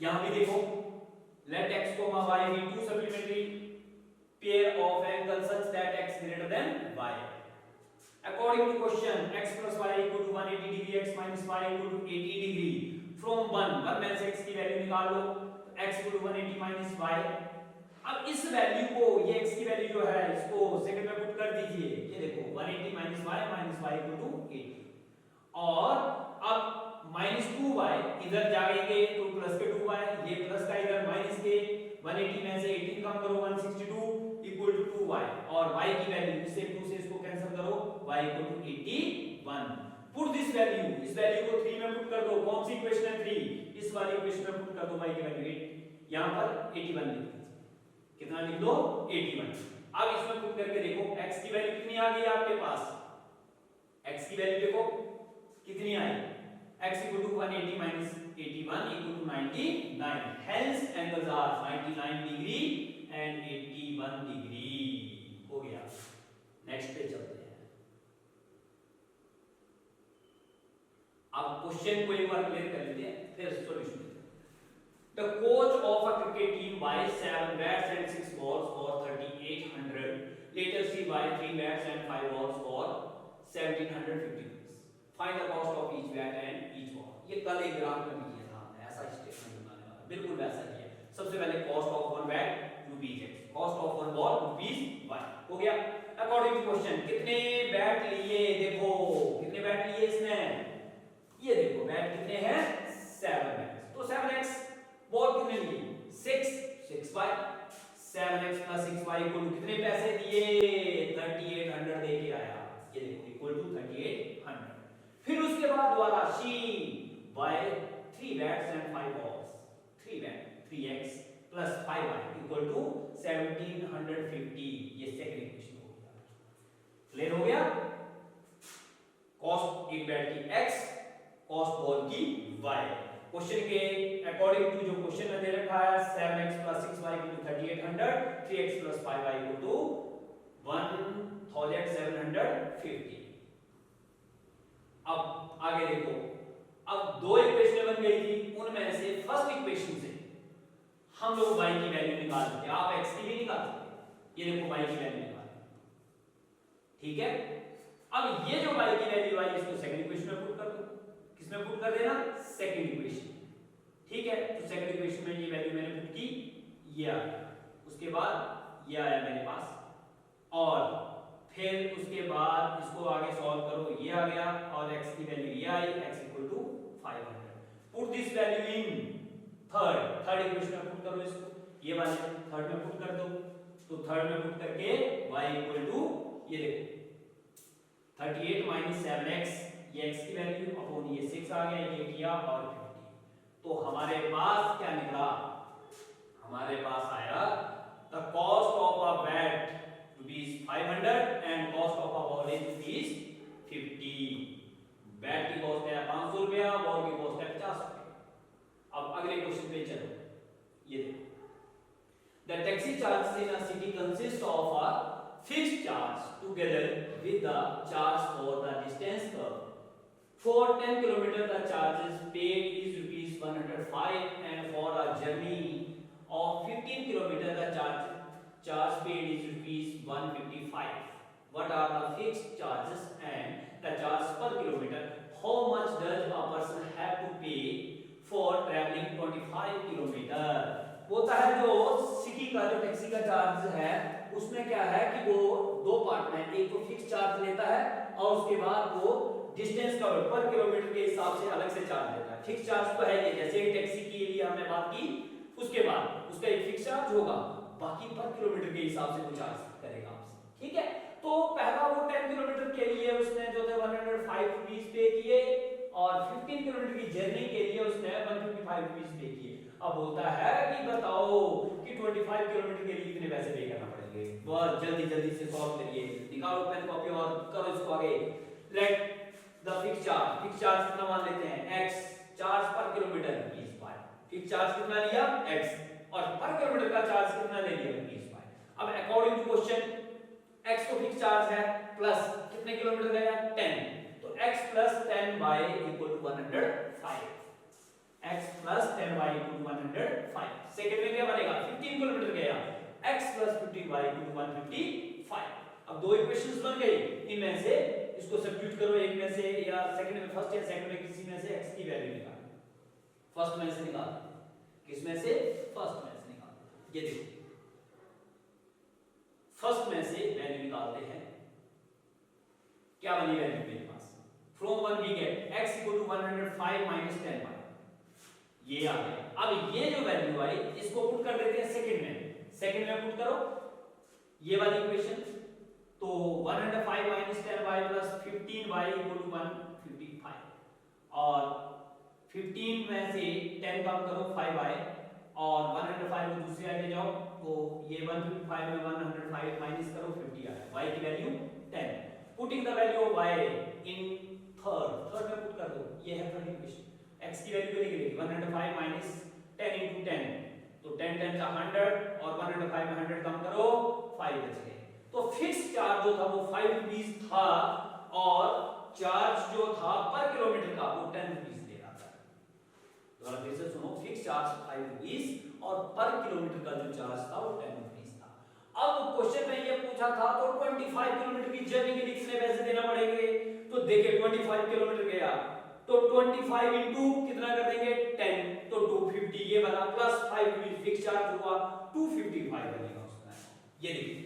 यहां भी देखो, let x, y be two supplementary pair of angles such that x greater than y. According to question, x plus y equal to 180 degree, x minus y equal to 80 degree. From 1 में से x की value निकाल लो, तो x equal to 180 minus y। अब इस वैल्यू को, ये x की वैल्यू जो है, इसको सेकंड में पुट कर दीजिए। ये देखो 180 minus y equal to 80, और अब -2y इधर जाएंगे तो प्लस के 2y, ये प्लस का इधर माइनस के, 180 में से 18 कम करो 162 इक्वल टू 2y, और y की वैल्यू इससे 2 से इसको कैंसिल करो, y equal to 81। Put this value, इस वैल्यू को 3 में पुट कर दो। कौन सी इक्वेशन है 3, इस वाली इक्वेशन में पुट कर दो y की वैल्यू 8, यहां पर 81 लिख दीजिए। कितना लिख दो, 81। अब इसमें पुट करके देखो x की वैल्यू कितनी आ गई आपके पास, x की वैल्यू देखो कितनी आई, x equal to 180 minus 81 equal to 99, hence angles are 99 degree and 81 degree। हो गया। नेक्स्ट पे चलते हैं। अब क्वेश्चन को एक बार क्लियर कर लेते हैं, फिर सॉल्यूशन देते हैं। The coach of a cricket team buys 7 bats and 6 balls for 3800, later she buys 3 bats and 5 balls for 1750 rupees। Find the cost of each bat and each ball। ये कल एक ग्राफ में भी किया था हमने, ऐसा स्टेटमेंट बनाने वाला, बिल्कुल वैसा ही है। सबसे पहले cost of one bat rupees x, cost of one ball rupees y, हो गया। अकॉर्डिंग टू क्वेश्चन, कितने बैट लिए, देखो कितने बैट लिए इसने, ये देखो बैट कितने हैं, 7 बैट्स, तो 7x, बॉल कितने लिए 6y, 7x plus 6y equal to कितने पैसे दिए, 3800 दे के आया, ये देखो इक्वल टू 3800। फिर उसके बाद दोबारा she buy 3 bats and 5 balls, 3 bat 3x plus 5y equal to 1750, ये सेकंड इक्वेशन हो गया। क्लियर हो गया। कॉस्ट एक बैट की x, कॉस्ट बॉल की y। क्वेश्चन के अकॉर्डिंग टू जो क्वेश्चन में दे रखा है 7x plus 6y equal to 3800, 3x plus 5y equal to 1750। अब आगे देखो, अब दो इक्वेशन बन गई थी, उनमें से फर्स्ट इक्वेशन से हम लोग y की वैल्यू निकाल सकते हैं, आप x की भी निकाल सकते हैं। ये देखो y की वैल्यू निकाल, ठीक है। अब ये जो y की वैल्यू आई, इसको सेकंड इक्वेशन में पुट कर दो। किसमें पुट कर देना, सेकंड इक्वेशन, ठीक है। तो सेकंड इक्वेशन में ये वैल्यू मैंने पुट की, ये आ गया, उसके बाद ये आया मेरे पास, और फिर उसके बाद इसको आगे सॉल्व करो, ये आ गया, और x की वैल्यू ये आई, x equal to 500। Put this value in third equation में पुट करो इसको, ये वाले थर्ड में पुट कर दो, तो थर्ड में पुट करके y इक्वल टू, ये देखो 38 माइनस 7x, ये x की वैल्यू अपॉन ये 6 आ गया, ये किया और 50। तो हमारे पास क्या निकला, हमारे पास आया the cost of a bat rupees 500 and cost of a ball is rupees 50। Bat की कॉस्ट है 500 रुपया, बॉल की कॉस्ट है 50 रुपया। अब अगले क्वेश्चन पे चलो, ये देखो the taxi charges in a city consist of a fixed charge together with the charge for the distance covered। For 10 km the charge is paid is rupees 105, and for a journey of 15 km the charge paid is rupees 155। What are the fixed charges and charge per kilometer, how much does a person have to pay for traveling 25 kilometre? होता है जो city का जो taxi का charge है उसमें क्या है कि वो दो पार्ट में, एक तो फिक्स चार्ज लेता है और उसके बाद वो डिस्टेंस का पर किलोमीटर के हिसाब से अलग से चार्ज लेता है। फिक्स चार्ज तो है ये, जैसे टैक्सी के लिए हमने बात की, उसके बाद उसका एक फिक्स चार्ज होगा, बाकी पर किलोमीटर के हिसाब से वो चार्ज करेगा आपसे, ठीक है। तो पहला वो 10 किलोमीटर के लिए उसने जो थे 105 रुपीस पे किए और 15 किलोमीटर की जर्नी के लिए उसने 155 रुपीस पे किए। अब होता है कि बताओ कि 25 किलोमीटर के लिए कितने पैसे पे करना पड़ेंगे? बहुत जल्दी जल्दी से सॉल्व करिए, निकालो पेन कॉपी और करो इसको आगे। लेट द फिक्स चार्ज कितना मान लेते हैं? x, चार्ज पर किलोमीटर 20 बाय, फिक्स चार्ज कितना लिया? x, और पर किलोमीटर का चार्ज कितना ले लिया? 20 बाय। अब अकॉर्डिंग टू क्वेश्चन x तो फिक्स चार्ज है, प्लस कितने किलोमीटर गया? 10, तो x plus 10 y equal to 105, x plus 10 y equal to 105। Second में क्या बनेगा? 15 किलोमीटर गया, x plus 15 y equal to 155। अब दो इक्वेशंस बन गई, इनमें से इसको सब्स्टिट्यूट करो, एक में से या सेकंड में, फर्स्ट या सेकंड में किसी में से x की वैल्यू निकालो। फर्स्ट में से निकाल, किसमें से? फर्स्ट में से निकाल। ये देखो फर्स्ट में से वैल्यू निकालते हैं, क्या बनी वैल्यू मेरे पास? From 1 we get x equal to 105 minus 10y, ये आ गया। अब ये जो वैल्यू आई इसको पुट कर देते हैं सेकंड में पुट करो ये वाली इक्वेशन, तो 105 minus 10y plus 15y equal to 155, और 15 में से 10 कम करो 5y, और 105 को दूसरी साइड ले जाओ तो ये 155 में 105 माइनस करो 50 आया, y की value 10। Putting the value of y in third में पुट कर दो, ये है थर्ड इक्वेशन। x की वैल्यू कितनी निकलेगी? 105 माइनस 10 into 10, तो 10 10 का 100 और 105 में 100 कम करो 5 बच गए। तो फिक्स चार्ज जो था वो 5 रुपीस था और चार्ज जो था पर किलोमीटर का वो 10 रुपीस दे रहा था। दोबारा फिर से सुनो, फिक्स चार्ज 5 रुपीस और पर किलोमीटर का जो चार्ज था वो 10 रुपीस था। अब क्वेश्चन में ये पूछा था तो 25 किलोमीटर की जर्नी के लिए कितने पैसे देना पड़ेंगे? तो देखिए 25 किलोमीटर गया तो 25 इंटू कितना कर देंगे? 10, तो 250 ये बना, प्लस 5 रुपीस फिक्स चार्ज हुआ, 255 बनेगा उसका। ये देखिए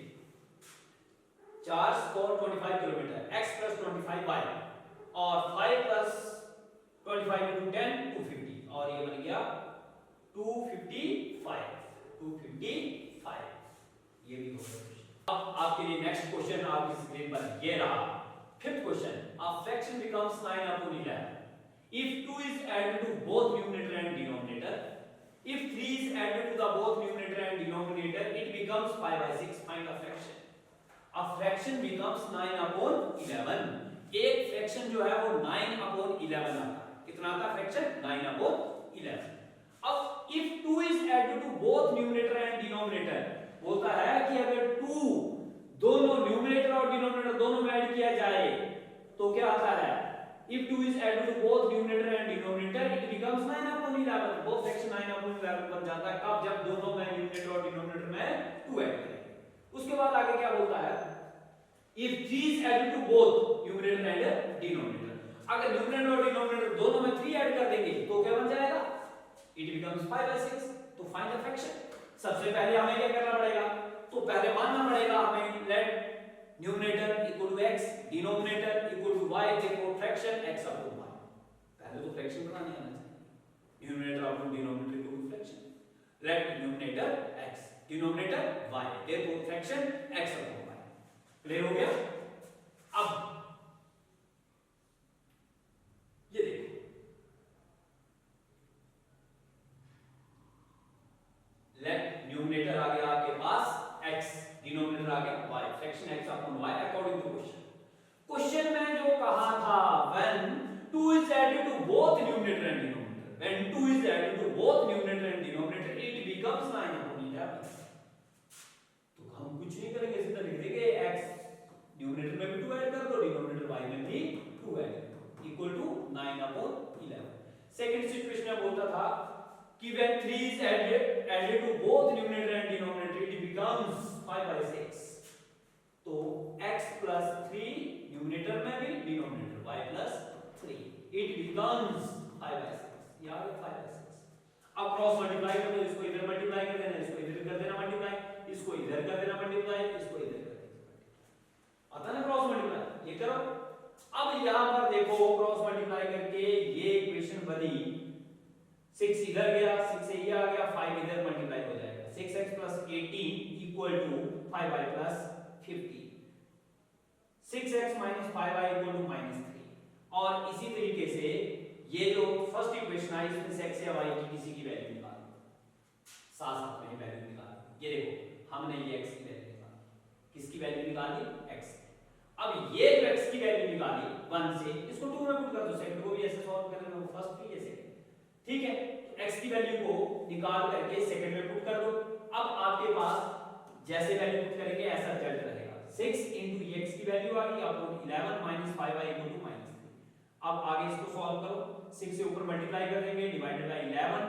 charge for 25 kilometre x plus 25y और 5 प्लस 25 इंटू 10 250, और ये बन गया 255, ये भी हो गया। अब आपके लिए नेक्स्ट क्वेश्चन आपकी स्क्रीन पर ये रहा, fifth question. A fraction becomes 9 upon 11 if 2 is added to both numerator and denominator. If 3 is added to the both numerator and denominator, it becomes 5 by 6. Find a fraction. A fraction becomes 9 upon 11. एक fraction जो है वो 9 upon 11 आता है। कितना आता है fraction? 9 upon 11। अब if 2 is added to both numerator and denominator, बोलता है कि अगर 2 दोनों न्यूमरेटर और डिनोमिनेटर दोनों में ऐड किया जाए तो क्या आता है? If 2 is added to both numerator and denominator, it becomes 9 upon 11. Both fraction 9 upon 11 बन जाता है। कब? जब दोनों में न्यूमरेटर और डिनोमिनेटर में 2 ऐड करें। उसके बाद आगे क्या बोलता है? If 3 is added to both numerator and denominator, अगर न्यूमरेटर और डिनोमिनेटर दोनों में 3 ऐड कर देंगे तो क्या बन जाएगा? It becomes 5 by 6. तो find the fraction. सबसे पहले हमें क्या करना पड़ेगा? तो पहले मानना पड़ेगा हमें let numerator equal to x, denominator equal to y, देखो फ्रैक्शन x अपॉन y। पहले तो फ्रैक्शन बनानी आना चाहिए। Numerator upon denominator equal to fraction. Let numerator x, denominator y, देखो fraction x upon y। Clear हो गया? अब ये देखो, लेट न्यूमरेटर आ गया आपके पास x, डिनोमिनेटर आ गया y, fraction x upon y according to question में जो कहा था when 2 is added to both numerator and denominator, when 2 is added to both numerator and denominator, it becomes 9 upon 11। तो हम कुछ नहीं करेंगे, सीधा लिख देंगे x, न्यूमरेटर में भी 2 ऐड कर दो, डिनोमिनेटर y में भी 2 ऐड कर दो, equal to 9 upon 11। Second situation में बोलता था कि when 3 is added to both numerator and denominator, it becomes 5 by 6। तो x plus 3 न्यूमरेटर में भी डिनोमिनेटर becomes 5/6, ये आ गया 5/6। अब क्रॉस मल्टीप्लाई कर दो, इसको इधर मल्टीप्लाई कर देना, इसको इधर कर देना मल्टीप्लाई, इसको इधर कर देना मल्टीप्लाई, इसको इधर कर देना, आता ना क्रॉस मल्टीप्लाई, ये करो। अब यहां पर देखो क्रॉस मल्टीप्लाई करके ये इक्वेशन बनी, 6 इधर गया, 6 से ये आ गया, 5 इधर मल्टीप्लाई हो जाएगा, 6x + 18 equal to 5y + 50, 6x - 5y equal to -3। और इसी तरीके से ये जो फर्स्ट इक्वेशन आई इसमें से x या y की किसी की वैल्यू निकालो, साथ साथ में वैल्यू निकालो। ये देखो हमने ये x की वैल्यू निकाली, किसकी वैल्यू निकाली, x। अब ये जो x की वैल्यू निकाली 1 से, इसको 2 में पुट कर दो, सेकंड को भी ऐसे सॉल्व कर लेना, फर्स्ट भी ऐसे, ठीक है। तो x की वैल्यू को निकाल करके सेकंड में पुट कर दो। अब आपके पास जैसे वैल्यू पुट करेंगे ऐसा रिजल्ट रहेगा, 6 * ये x की वैल्यू आ गई अपॉन 11 - 5y = -3। अब आगे इसको सॉल्व करो, 6 से ऊपर मल्टीप्लाई कर देंगे, डिवाइडेड बाय 11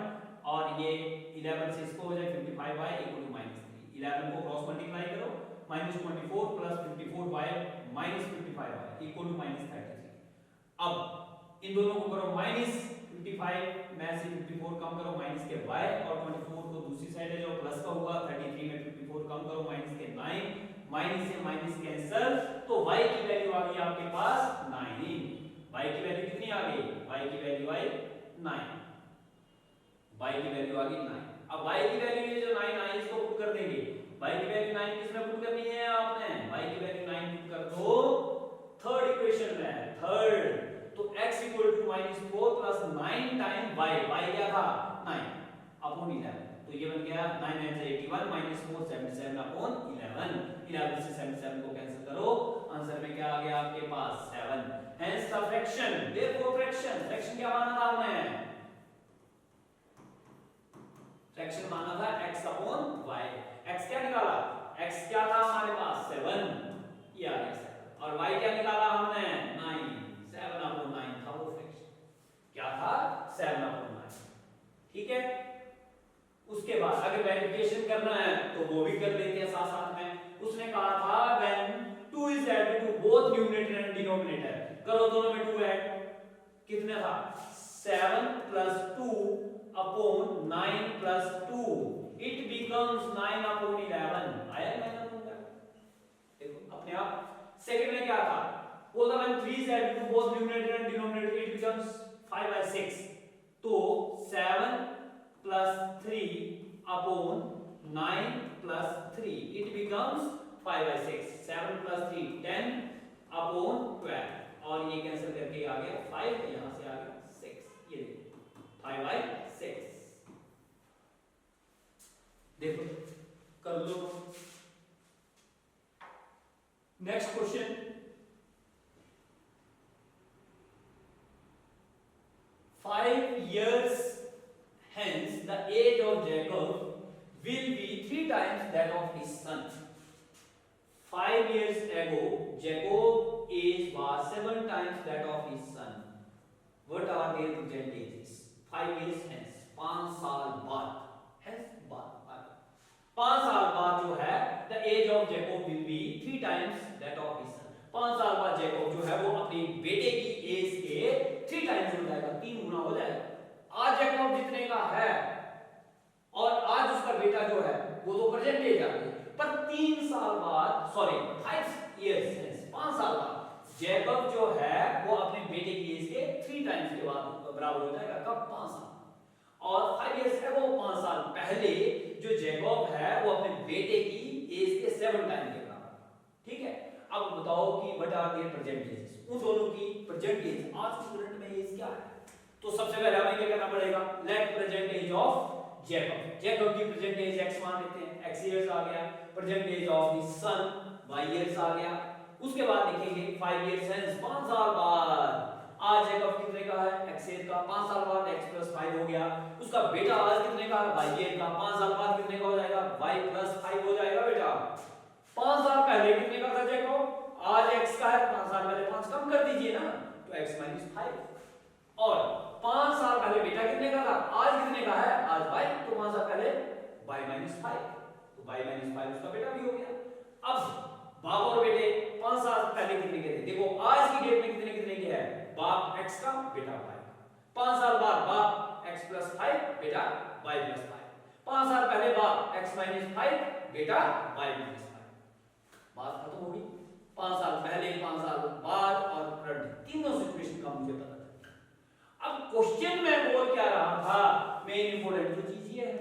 और ये 11 से इसको हो जाए 55y = -3। 11 को क्रॉस मल्टीप्लाई करो, -24 + 54y - 55y = -33। अब इन दोनों को करो -55 में से 54 कम करो, माइनस के y और 24 को दूसरी साइड ले जाओ, प्लस का हुआ, 33 में 54 कम करो, माइनस के 9, माइनस से माइनस कैंसिल, तो y की वैल्यू आ गई आपके पास 9। y की वैल्यू कितनी आ गई, y की वैल्यू आई 9, y की वैल्यू आ गई 9। अब y की वैल्यू ये जो 9 आई इसको पुट कर देंगे, y की वैल्यू 9 किसमें पुट करनी है आपने, y की वैल्यू 9 पुट कर दो थर्ड इक्वेशन में, थर्ड। तो x = -4 + 9 टाइम y क्या था 9 अपॉन 11, तो ये बन गया 9 9 से 81 -4 77 अपॉन 11। 11 से 77 को कैंसिल करो, आंसर में क्या आ गया आपके पास 7। Hence the fraction, therefore fraction क्या माना था हमने, फ्रैक्शन माना था x अपॉन y। x क्या निकाला, x क्या था हमारे पास 7, ये आ गया 7, और y क्या निकाला हमने 9, 7 अपॉन 9 था वो फ्रैक्शन, क्या था 7 अपॉन 9, ठीक है। उसके बाद अगर वेरिफिकेशन करना है तो वो भी कर लेते हैं साथ साथ में। उसने कहा था when 2 is added to both numerator and denominator, करो दोनों में 2 ऐड, कितना था 7 + 2 अपॉन 9 + 2, इट बिकम्स 9 अपॉन 11। आया मैंने बोला, देखो अपने आप। सेकंड में क्या था, बोला when 3 is added to both numerator and denominator it becomes 5/6, तो 7 + 3 अपॉन 9 + 3 इट बिकम्स 5/6, 7 + 3 10 अपॉन 12, और ये कैंसिल करके आ गया 5, यहां से आ गया 6, ये देखो 5/6। देखो कर लो। Next question, Five years hence the age of Jacob will be 3 times that of his son. 5 years ago Jacob's age was 7 times that of his son. What are their present ages? 5 years hence, 5 साल बाद, hence बाद 5 साल बाद जो है the age of Jacob will be 3 times that of his son. 5 साल बाद Jacob जो है वो अपने बेटे की एज के 3 टाइम्स हो जाएगा, 3 गुना हो जाएगा। आज जैकोब जितने का है और आज उसका बेटा जो है वो तो प्रेजेंट एज आ गई, पर 3 साल बाद, सॉरी 5 इयर्स है, 5 साल बाद जैकोब जो है वो अपने बेटे की एज के 3 टाइम्स के बाद बराबर हो जाएगा। कब, 5 साल। और 5 इयर्स है वो 5 साल पहले जो जैकोब है वो अपने बेटे की एज के 7 टाइम के बराबर, ठीक है। अब बताओ कि what are their present ages, उन दोनों की प्रेजेंट एज, आज की करंट में एज क्या है। तो सबसे पहले हमें क्या करना पड़ेगा, let present age of Jacob, Jacob की प्रेजेंट एज x मान लेते हैं, x इयर्स आ गया, present age of his son y years आ गया। उसके बाद लिखेंगे 5 इयर्स हेंस, 5 साल बाद आज जैकोब कितने का है, x ईयर का, 5 साल बाद x + 5 हो गया। उसका बेटा आज कितने का है, y ईयर का, 5 साल बाद कितने का हो जाएगा, y + 5 हो जाएगा बेटा। 5 साल पहले कितने का था जैकोब, आज x का है, 5 साल पहले 5 कम कर दीजिए ना, तो x - 5, और 5 साल पहले बेटा कितने का था, आज कितने का है, आज y, तो 5 साल पहले y - 5, तो y - 5 उसका बेटा भी हो गया। अब बाप और बेटे 5 साल पहले कितने के थे, देखो आज की डेट में कितने कितने के हैं, बाप x का, बेटा y का, 5 साल बाद बाप x प्लस 5 बेटा y प्लस 5, 5 साल पहले बाप x माइनस 5 बेटा y माइनस 5। बात खत्म हो गई। 5 साल पहले, 5 साल बाद और करंट, तीनों सिचुएशन का मुझे पता था। अब क्वेश्चन में बोल क्या रहा था, मेन इंपॉर्टेंट जो चीज ये है,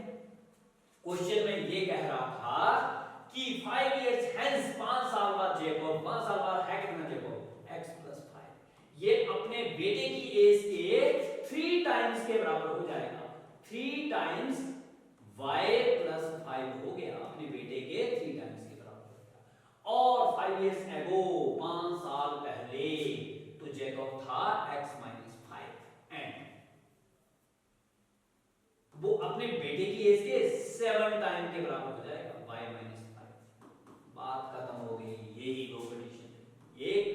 क्वेश्चन में ये कह रहा था कि 5 years hence, 5 साल बाद जेकब, 5 साल बाद है कितना जेकब, x प्लस 5, ये अपने बेटे की एज के 3 टाइम्स के बराबर हो जाएगा। 3 टाइम्स y प्लस 5 हो गया, अपने बेटे के 3 टाइम्स के बराबर हो गया। और 5 years ago, 5 साल पहले, तो जेकब था x माइनस 5 एंड वो अपने बेटे की एज के 7 टाइम के बराबर हो जाएगा, y माइनस 5। बात खत्म हो गई। यही दो कंडीशन, एक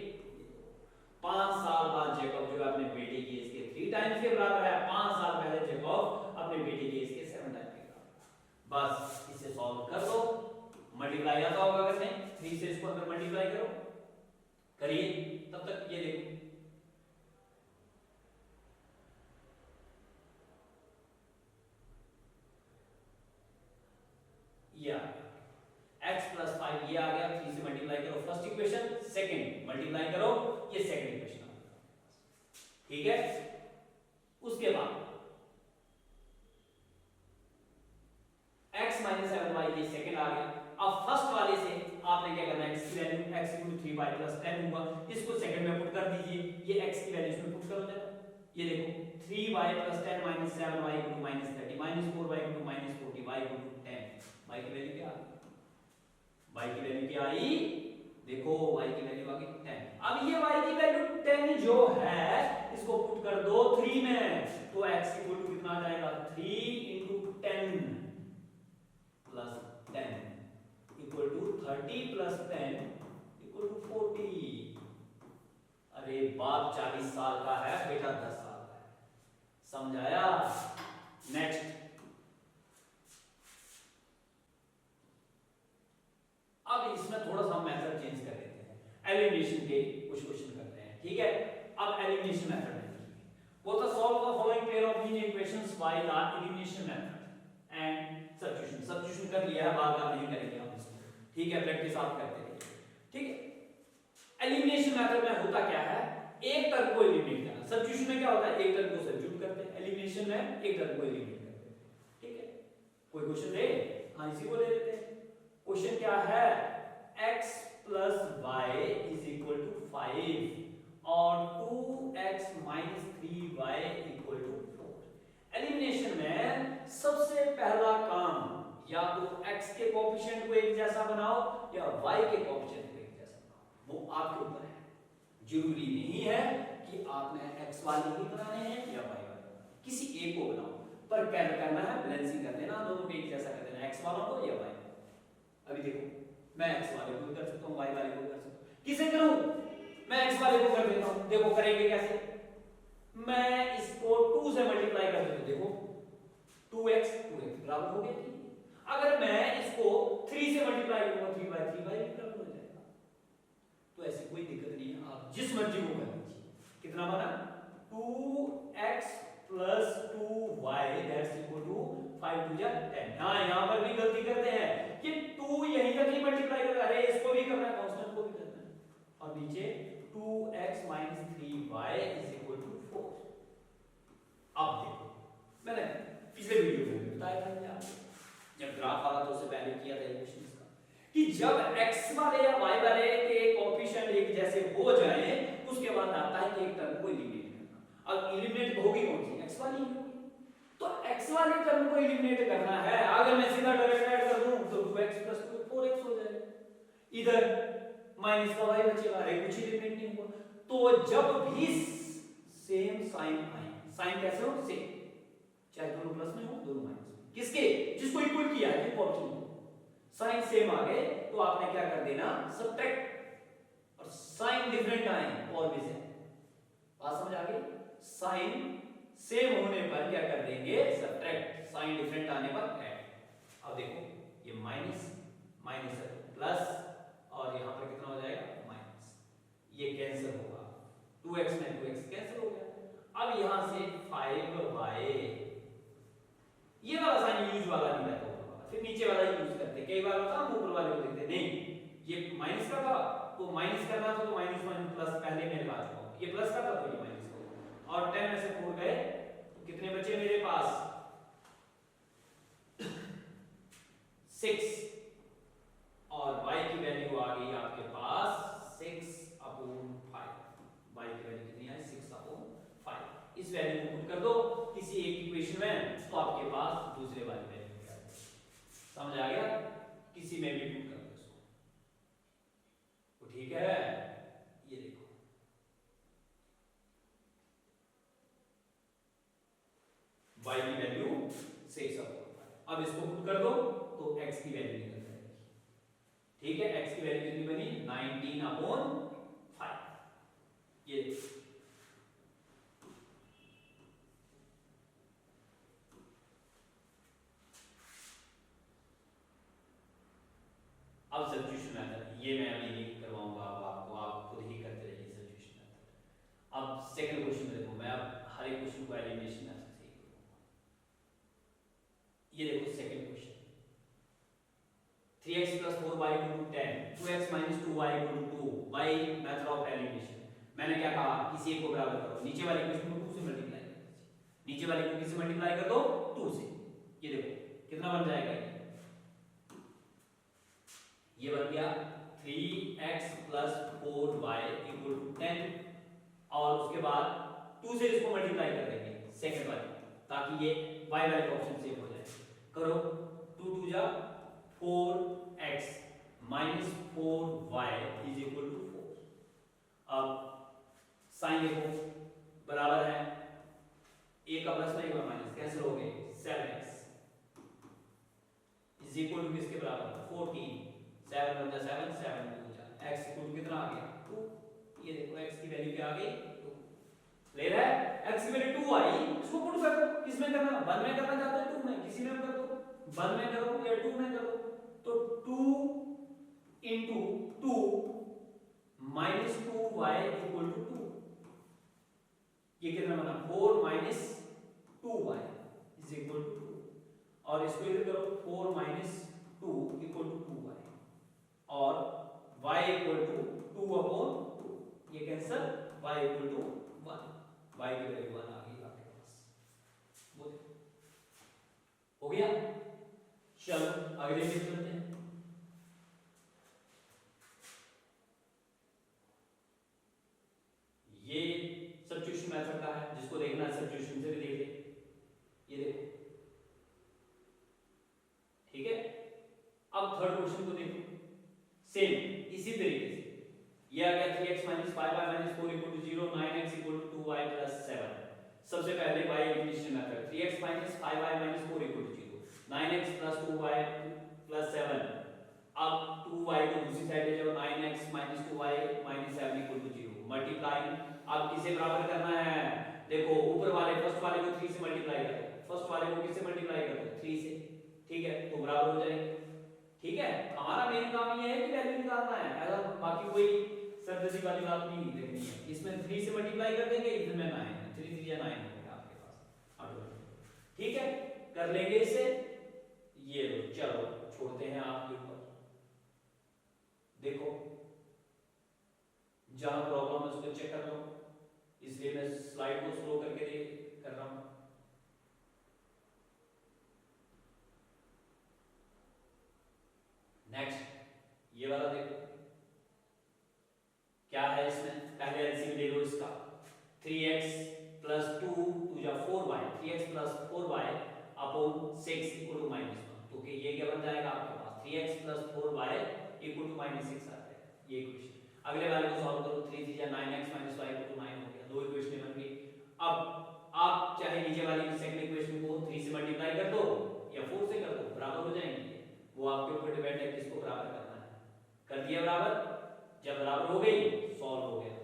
5 साल बाद जेकब जो है अपने बेटे की एज के 3 टाइम्स के बराबर है, 5 साल पहले जेकब अपने बेटे की एज के 7 टाइम के बराबर। बस इसे सॉल्व कर दो, मल्टीप्लाई आता होगा कैसे, 3 से इसको अंदर मल्टीप्लाई करो, करिए। तब तक ये देखो, ये x प्लस 5 ये आ गया, 3 से मल्टीप्लाई करो फर्स्ट इक्वेशन, सेकंड मल्टीप्लाई करो ये सेकंड इक्वेशन आ गया, ठीक है। उसके बाद x माइनस 7y ये सेकंड आ गया। अब फर्स्ट वाले से आपने क्या करना है, x की value x equal to 3y plus 10 होगा, इसको सेकंड में पुट कर दीजिए, ये x की वैल्यू इसमें पुट करो जरा, ये देखो 3y plus 10 minus 7y equal to minus 30 minus 4y equal to minus 40 y equal to 10। y की वैल्यू क्या आ गई, y की वैल्यू क्या आई, देखो y की वैल्यू आ गई 10। अब ये y की वैल्यू 10 जो है इसको पुट कर दो 3 में, तो x इक्वल टू कितना आ जाएगा, 3 into 10 plus 10 equal to 30 plus 10 equal to 40। अरे बाप 40 साल का है, बेटा 10 साल का है, समझाया। नेक्स्ट, अब इसमें थोड़ा सा मेथड चेंज कर देते हैं, एलिमिनेशन के कुछ क्वेश्चन करते हैं, ठीक है। अब एलिमिनेशन मेथड में वो तो solve the following pair of linear equations by the elimination method and substitution कर लिया है, बार-बार नहीं करेंगे हम इसको, ठीक है, प्रैक्टिस आप करते रहिए, ठीक है। एलिमिनेशन मेथड में होता क्या है, एक टर्म को एलिमिनेट करना। सब्स्टिट्यूशन में क्या होता है, एक टर्म को सब्स्टिट्यूट करते हैं, एलिमिनेशन में एक टर्म को एलिमिनेट करते हैं, ठीक है। कोई क्वेश्चन है, हां इसी को ले लेते हैं। क्वेश्चन क्या है, x plus y is equal to 5 और 2x minus 3y equal to 4। Elimination में सबसे पहला काम या तो x के कोएफिशिएंट को एक जैसा बनाओ या y के कोएफिशिएंट को एक जैसा बनाओ, वो आपके ऊपर है। जरूरी नहीं है कि आपने x वाले ही बनाने हैं या y वाले, किसी एक को बनाओ, पर क्या करना है, बैलेंसिंग कर देना, दोनों को एक जैसा कर देना, x वालों को या y। अभी देखो, मैं x वाले को कर सकता हूं, y वाले को कर सकता हूं, किसे करूं, मैं x वाले को कर देता हूं। देखो करेंगे कैसे, मैं इसको 2 से मल्टीप्लाई कर देता हूं, देखो 2x बराबर हो गया। अगर मैं इसको 3 से मल्टीप्लाई करूंगा, 3y बराबर हो जाएगा। तो ऐसी कोई दिक्कत नहीं है, आप जिस मर्जी को कर लीजिए। कितना बना, 2x plus 2y that's equal to 5 2 10। हां यहां पर भी गलती करते हैं कि 2 यहीं तक ही मल्टीप्लाई कर, अरे इसको भी करना है, कांस्टेंट को भी करना है, और नीचे 2x 3y is equal to 4। अब देखो, मैंने पिछले वीडियो में बताया था आपको, जब ग्राफ वाला तो उससे पहले किया था इक्वेशन इसका, कि जब x वाले या y वाले के कोएफिशिएंट एक जैसे हो जाए, उसके बाद आता है कि एक टर्म को एलिमिनेट करना। अब एलिमिनेट होगी कौन सी, x वाली होगी, तो x वाले टर्म को एलिमिनेट करना है। अगर मैं सीधा डायरेक्ट ऐड कर दूं तो 2x 4x हो जाएगा, इधर माइनस का y बचेगा, अरे कुछ एलिमिनेट नहीं हुआ। तो जब भी सेम साइन आए, साइन कैसे हो, सेम, चाहे दोनों प्लस में हो दोनों माइनस में, किसके, जिसको इक्वल किया है, जिसको ऑप्शन साइन सेम आ गए तो आपने क्या कर देना, सब्ट्रैक्ट, और साइन डिफरेंट आए ऑलवेज है। बात समझ आ गई, साइन सेम होने पर क्या कर देंगे, सब्ट्रैक्ट, साइन डिफरेंट आने पर ऐड। अब देखो ये माइनस माइनस है प्लस, और यहां पर कितना हो जाएगा, माइनस, ये कैंसिल होगा, 2x में 2x कैंसिल हो गया। अब यहां से 5 था हम ऊपर वाले को देखते नहीं, ये माइनस का था तो माइनस करना था तो माइनस वन प्लस पहले मैं लगा चुका हूं, ये प्लस का था तो ये माइनस का, और 10 में से 4 गए तो कितने बचे मेरे पास 6, और y की वैल्यू आ गई आपके पास 6/5, y की वैल्यू कितनी है 6/5। इस वैल्यू को पुट कर दो किसी एक इक्वेशन में तो आपके पास दूसरे वाली वैल्यू क्या है, समझ आ गया, किसी में भी पुट कर दो इसको तो ठीक है। ये देखो y की वैल्यू 6/5, अब इसको पुट कर दो तो x की वैल्यू निकल जाएगी, ठीक है, x की वैल्यू कितनी बनी 19/5। ये अब सब्स्टिट्यूशन मेथड, ये मैं अभी नहीं करवाऊंगा, अब आपको आप खुद ही करते रहिए सब्स्टिट्यूशन मेथड। अब सेकंड क्वेश्चन देखो, मैं अब हर एक क्वेश्चन को एलिमिनेशन मेथड से ही करूंगा। ये देखो second question, 3x + 4y = 10, 2x - 2y = 2 by method of elimination. मैंने क्या कहा, किसी एक को बराबर करो, नीचे वाले क्वेश्चन को 2 से मल्टीप्लाई कर दीजिए, नीचे वाले को किससे मल्टीप्लाई कर दो 2 से। ये देखो कितना बन जाएगा, ये बन गया 3x + 4y = 10, और उसके बाद 2 से इसको मल्टीप्लाई कर देंगे सेकंड वाले, ताकि ये y वाले ऑप्शन सेव हो जाए। करो 2 2 जा 4x - 4y = 4। अब साइन देखो बराबर है, एक का प्लस में एक का माइनस कैंसिल हो गए, 7x = किसके बराबर 14, 7 × 7 7 × 2 x = कितना आ गया 2। ये देखो x की वैल्यू क्या आ गई 2, क्लियर है, x की वैल्यू 2 आई, इसको पुट कर दो, किसमें करना 1 में करना चाहते हो 2 में, किसी में कर दो, 1 में करो या 2 में करो, तो 2 × 2 - 2y = 2, ये कितना बना 4 - 2y = 2, और इसको इधर करो 4 - 2 = 2y, और y = 2/2, ये कैंसिल, y = 1, y की वैल्यू 1 आ गई आपके पास, वो हो गया। चलो अगले पे चलते हैं। ये सब्स्टिट्यूशन मेथड का है, जिसको देखना है सब्स्टिट्यूशन से भी देख ले, ये देखो ठीक है। अब थर्ड क्वेश्चन को देखो, सेम इसी तरीके से, ये आ गया 3x - 5y - 4 = 0, 9x = 2y + 7। सबसे पहले y elimination method, 3x - 5y - 4 = 0, 9x + 2y + 7। अब 2y को दूसरी साइड ले जाओ, 9x - 2y - 7 = 0, मल्टीप्लाइंग, अब किसे बराबर करना है, देखो ऊपर वाले फर्स्ट वाले को 3 से मल्टीप्लाई करो, फर्स्ट वाले को किससे मल्टीप्लाई कर दो 3 से, ठीक है, तो बराबर हो जाएंगे, ठीक है। हमारा मेन काम ये है कि वैल्यू निकालना है, ऐसा बाकी कोई सरदर्दी वाली बात नहीं देखनी है। इसमें 3 से मल्टीप्लाई कर देंगे, इधर में 9, 3 3 या 9 हो गया आपके पास ऑटोमेटिक, ठीक है, कर लेंगे इसे। ये लो, चलो छोड़ते हैं आपके ऊपर, देखो जहां प्रॉब्लम है उसको चेक कर लो, इसलिए मैं स्लाइड को स्लो करके कर रहा हूं। नेक्स्ट ये वाला देखो क्या है, इसमें पहले एलसीएम ले लो इसका, 3x + 2 2 4y, 3x + 4y / 6 = -1, तो कि ये क्या बन जाएगा आपके पास 3x + 4y = -6 आ जाएगा, ये इक्वेशन। अगले वाले को सॉल्व करो, 3 3 या 9x - y = 9 हो गया, दो इक्वेशन बन गई। अब आप चाहे नीचे वाली सेकंड इक्वेशन को 3 से मल्टीप्लाई कर दो या 4 से कर दो, बराबर हो जाएंगे, वो आपके ऊपर डिपेंड है किसको बराबर करना है। कर दिया बराबर, जब बराबर हो गई सॉल्व हो गया,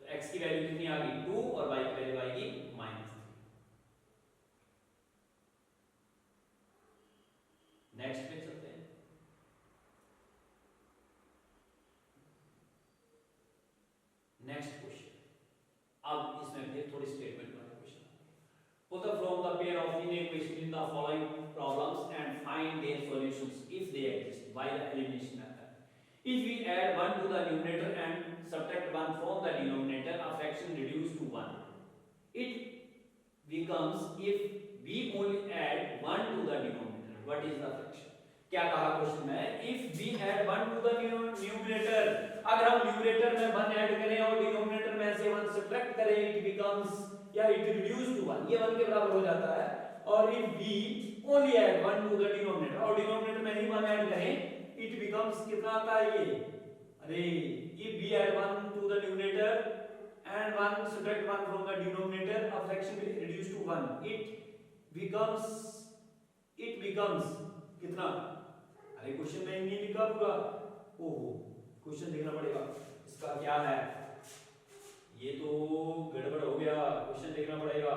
तो x की वैल्यू कितनी आ गई 2 और y की वैल्यू आएगी -3। नेक्स्ट पे चलते हैं। नेक्स्ट क्वेश्चन, अब इसमें फिर थोड़ी स्टेटमेंट वाले question, put the from the pair of linear equation in the following problems and find find their solutions if they exist by the elimination method. If we add 1 to the numerator and subtract 1 from the denominator, a fraction reduced to 1. It becomes if we only add 1 to the denominator. What is the fraction? क्या कहा question में? If we add 1 to the numerator, अगर हम numerator में 1 add करें और denominator में से 1 सब्ट्रैक्ट करें, it becomes या it reduced to 1, ये 1 के बराबर हो जाता है. और if we only add 1 to the denominator और डिनोमिनेटर में ही 1 ऐड करें, it becomes कितना आता है ये? अरे if we add 1 to the numerator and 1 subtract 1 from the denominator, a fraction will reduce to 1. It becomes कितना? अरे क्वेश्चन में नहीं लिखा पूरा. ओहो, क्वेश्चन देखना पड़ेगा इसका क्या है. ये तो गड़बड़ हो गया, क्वेश्चन देखना पड़ेगा.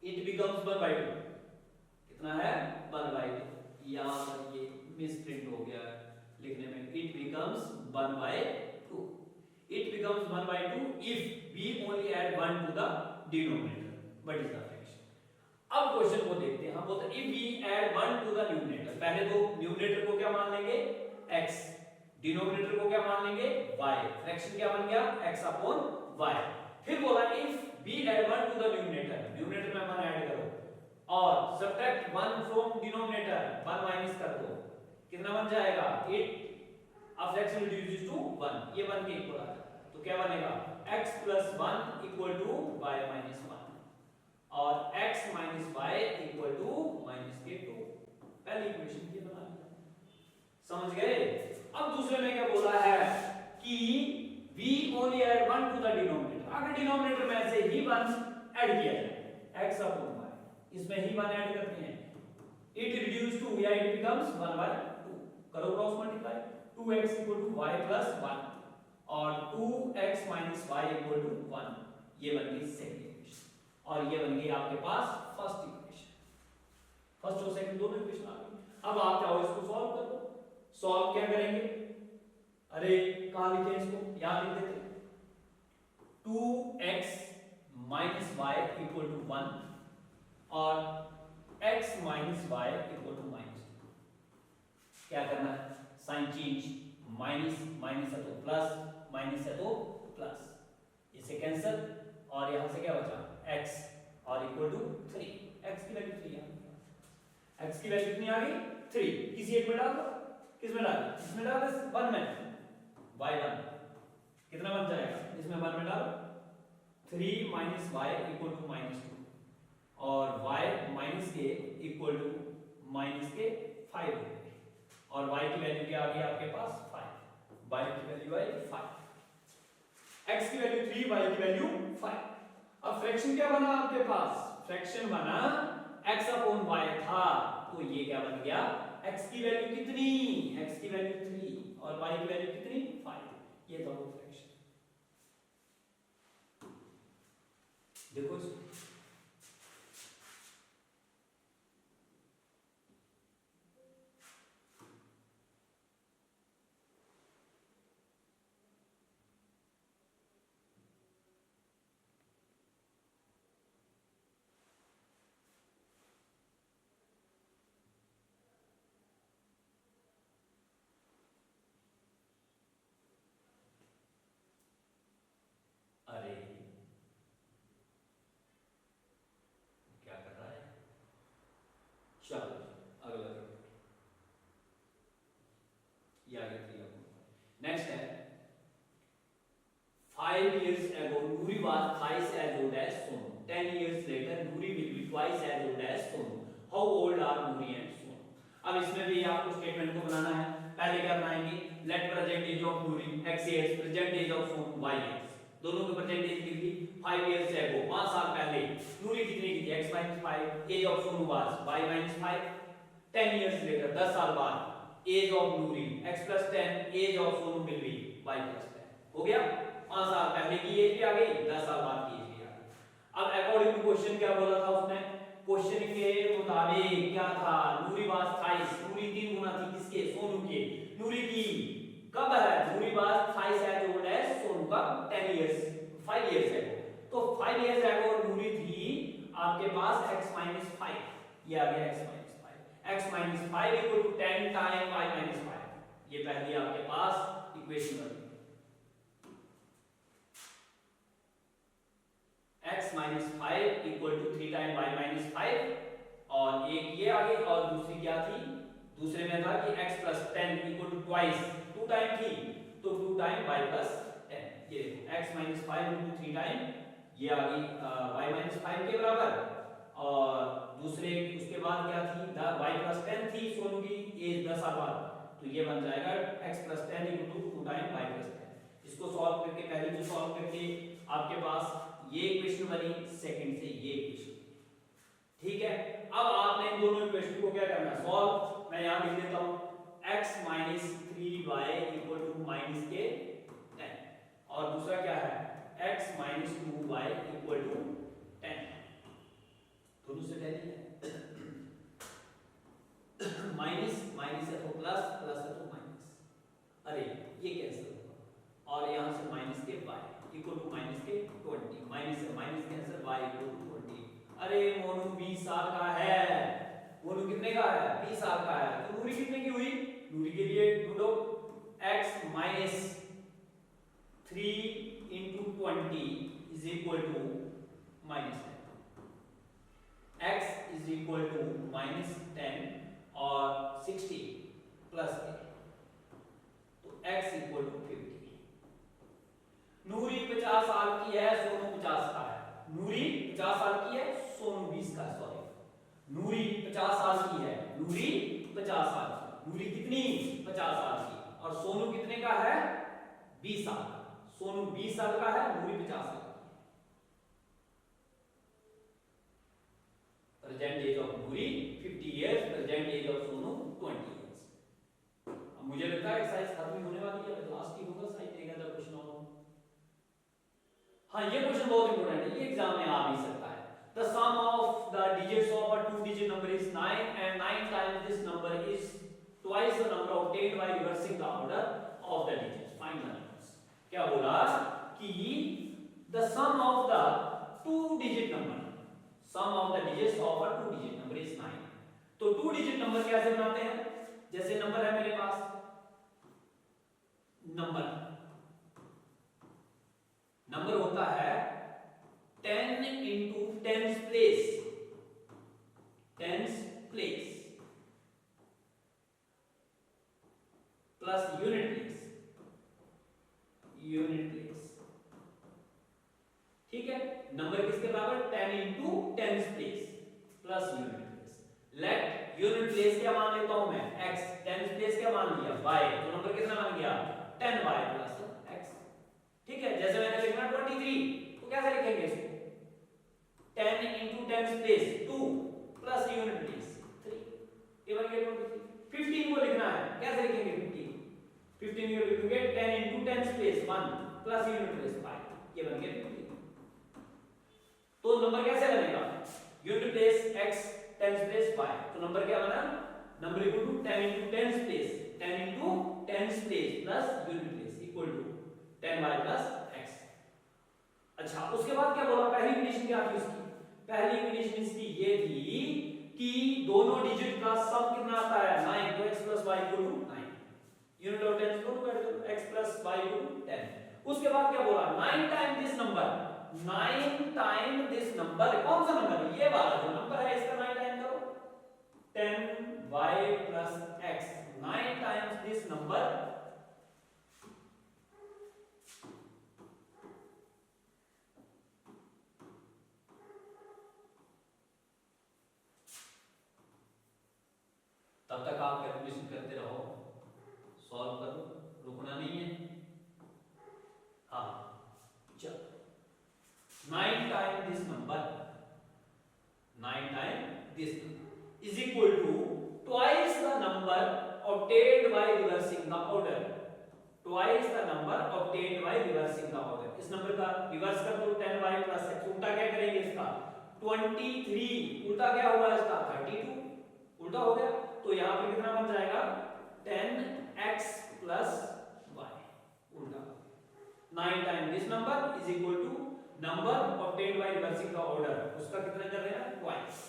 It becomes 1/2. कितना है? 1/2. यहाँ ये मिसप्रिंट हो गया लिखने में. It becomes 1/2. It becomes 1/2 if we only add 1 to the denominator. What is the fraction? अब क्वेश्चन को देखते हैं. हम बोलते हैं if we add 1 to the numerator. पहले तो न्यूमरेटर को क्या मान लेंगे? x. डिनोमिनेटर को क्या मान लेंगे? y. फ्रैक्शन क्या बन गया? x upon y. फिर बोला if we add 1 to the numerator. Numerator में 1 ऐड करो और subtract 1 from denominator. 1 माइनस कर दो. कितना बन जाएगा? 8. A fraction reduces to 1. ये 1 के इक्वल आ जाता है. तो क्या बनेगा? x plus 1 equal to y minus 1. और x minus y equal to minus के 2. पहली इक्वेशन ये बना लिया. समझ गए? अब दूसरे में क्या बोला है कि we only add 1 to the denominator. अगर डिनोमिनेटर में से ही 1 ऐड किया जाए x upon y, इसमें ही 1 ऐड करते हैं, it reduces to या it becomes 1/2. करो cross multiply. 2x equal to y plus 1 और 2x minus y equal to 1. ये बन गई सेकंड इक्वेशन और ये बन गई आपके पास फर्स्ट इक्वेशन. फर्स्ट और सेकंड दोनों इक्वेशन आ गई. अब आप चाहो इसको सॉल्व कर दो. सॉल्व क्या करेंगे? अरे कहां लिखे इसको? यहां लिख देते. 2x minus y equal to 1 और x minus y equal to -2. क्या करना है? Sign change. माइनस माइनस है तो प्लस, माइनस है तो प्लस, इसे कैंसिल और यहां से क्या बचा? x और इक्वल टू 3. x की वैल्यू 3 आ गई. x की वैल्यू कितनी आ गई? 3. किसी एक में डाल दो. किसमें डाल? इसमें डाल दो. 1 में y1 कितना बन जाएगा? इसमें 1 में डालो. 3 minus y equal to -2 और y माइनस के इक्वल टू माइनस के 5 हो गए और y की वैल्यू क्या आ गई आपके पास? 5. y की वैल्यू आई 5. x की वैल्यू 3, y की वैल्यू 5. अब फ्रैक्शन क्या बना आपके पास? फ्रैक्शन बना x अपॉन y था तो ये क्या बन गया? x की वैल्यू कितनी? x की वैल्यू 3 और y की वैल्यू कितनी? 5. ये था वो फ्रैक्शन. देखो इसको. अरे क्या कर रहा है? चलो अगला ये आगे किया. नेक्स्ट है 5 years ago Nuri was twice as old as Sonu. 10 years later Nuri will be twice as old as Sonu. How old are Nuri and Sonu? अब इसमें भी आपको स्टेटमेंट को बनाना है. पहले क्या बनाएंगे? Let present age of Nuri x years, present age of Sonu y years. दोनों के प्रेजेंट एज लिख ली. 5 years ago 5 साल पहले Nuri कितनी की थी? x minus 5. Age of Sonu was y minus 5. 10 years later 10 साल बाद age of Nuri x plus 10, age of Sonu will be y plus 10. हो गया? 5 साल पहले की एज भी आ गई, 10 साल बाद की एज भी आ गई. अब अकॉर्डिंग टू क्वेश्चन क्या बोला था उसने? क्वेश्चन के मुताबिक क्या था? Nuri was thrice. Nuri 3 गुना थी किसके? Sonu के. Nuri की कब है? Nuri was thrice as old as Sonu का 10 years 5 years ago. तो 5 years ago Nuri थी आपके पास x minus 5. ये आ गया x minus 5. x minus 5 equal to 10 time y minus 5। ये पहली आपके पास इक्वेशन बनी। x minus 5 equal to 3 time y minus 5 और एक ये आ गई और दूसरी क्या थी, दूसरे में था कि x plus 10 equal to twice 2 time थी तो 2 टाइम y प्लस 10। ये देखो x माइनस 5 इनटू 3 टाइम ये आ गई y माइनस 5 के बराबर और दूसरे उसके बाद क्या थी y प्लस 10 थी सोनू की एज 10 साल बाद तो ये बन जाएगा x plus 10 equal to 2 time y plus 10। इसको सॉल्व करके पहले तो सॉल्व करके आपके पास ये इक्वेशन बनी, सेकंड से ये इक्वेशन। ठीक है, अब आपने इन दोनों इक्वेशन को क्या करना है सॉल्व। मैं यहां लिख देता हूं x minus 3y equal to minus के 10 और दूसरा क्या है x minus 2y equal to 10। दोनों से 10 ही है माइनस माइनस है तो प्लस, प्लस है तो माइनस। अरे ये कैंसिल होगा और यहां से माइनस के y इक्वल टू माइनस के 20, माइनस से minus cancel y equal to 20। अरे मोनू 20 साल का है, मोनू कितने का है 20 साल का है, तो नूरी कितने की हुई, नूरी के लिए ढूंढो x minus 3 into 20 is equal to minus 10, x is equal to minus 10 और 60 प्लस 8 तो x इक्वल टू 50। नूरी 50 साल की है, सोनू 50 का है। नूरी 50 साल की है, सोनू 20 का, सॉरी नूरी 50 साल की है, नूरी 50 साल की, नूरी कितनी 50 साल की और सोनू कितने का है 20 साल का। सोनू 20 साल का है, नूरी 50 साल की है। Present age of Nuri 50 years, present age of Sonu 20 years. अब मुझे लगता है एक्सरसाइज खत्म होने वाली है, लास्ट ही होगा शायद एक आधा क्वेश्चन और। हाँ ये क्वेश्चन बहुत इंपॉर्टेंट है, ये एग्जाम में आ भी सकता है। The sum of the digits of a two-digit number is 9 and 9 times this number is twice the number obtained by reversing the order of the digits. Find the numbers. क्या बोला कि the sum of the two-digit number, sum of the digits of a two-digit number is 9. तो two-digit number कैसे बनाते हैं, जैसे number है मेरे पास, नंबर होता है 10 into tens place, tens place plus unit place, unit place. ठीक है, नंबर किसके बराबर 10 into tens place plus unit place. Let unit place क्या मान लेता हूं मैं x, टेंस प्लेस क्या मान लिया y, तो नंबर कितना मान गया 10y प्लस x। ठीक है, जैसे मैंने लिखना 23 तो कैसे लिखेंगे इसको 10 into tens place 2 plus unit place 3, ये बन गया 23। 15 को लिखना है, कैसे लिखेंगे 15 को लिखेंगे 10 into tens place 1 plus unit place 5, ये बन गया 15। तो नंबर कैसे बनेगा unit place x tens place y, तो नंबर क्या बना, number equal to 10 into tens place, 10 into tens place plus unit place equal to 10y plus x। अच्छा उसके बाद क्या बोला, पहली कंडीशन क्या थी उसकी, पहली कंडीशन इसकी ये थी कि दोनों डिजिट का सम कितना आता है 9, तो x plus y equal to 9, unit और टेंस को ऐड करो, x plus y equal to 10। उसके बाद क्या बोला 9 time this number, 9 time this number, कौन सा नंबर है ये वाला जो नंबर है इसका 9 टाइम करो, 10y plus x, 9 times this number तब तक आप कैलकुलेशन करते रहो, सॉल्व करो, रुकना नहीं है। हाँ चलो 9 time this number, 9 time this number is equal to twice the number obtained by reversing the order, twice the number obtained by reversing the order। इस नंबर का रिवर्स कर दो 10y प्लस x, उल्टा क्या करेंगे इसका 23, उल्टा क्या हुआ इसका 32, उल्टा हो गया, तो यहां पे कितना बन जाएगा 10x प्लस y, उल्टा 9 time this number is equal to number obtained by reversing the order, उसका कितना कर रहे हैं ट्वाइस।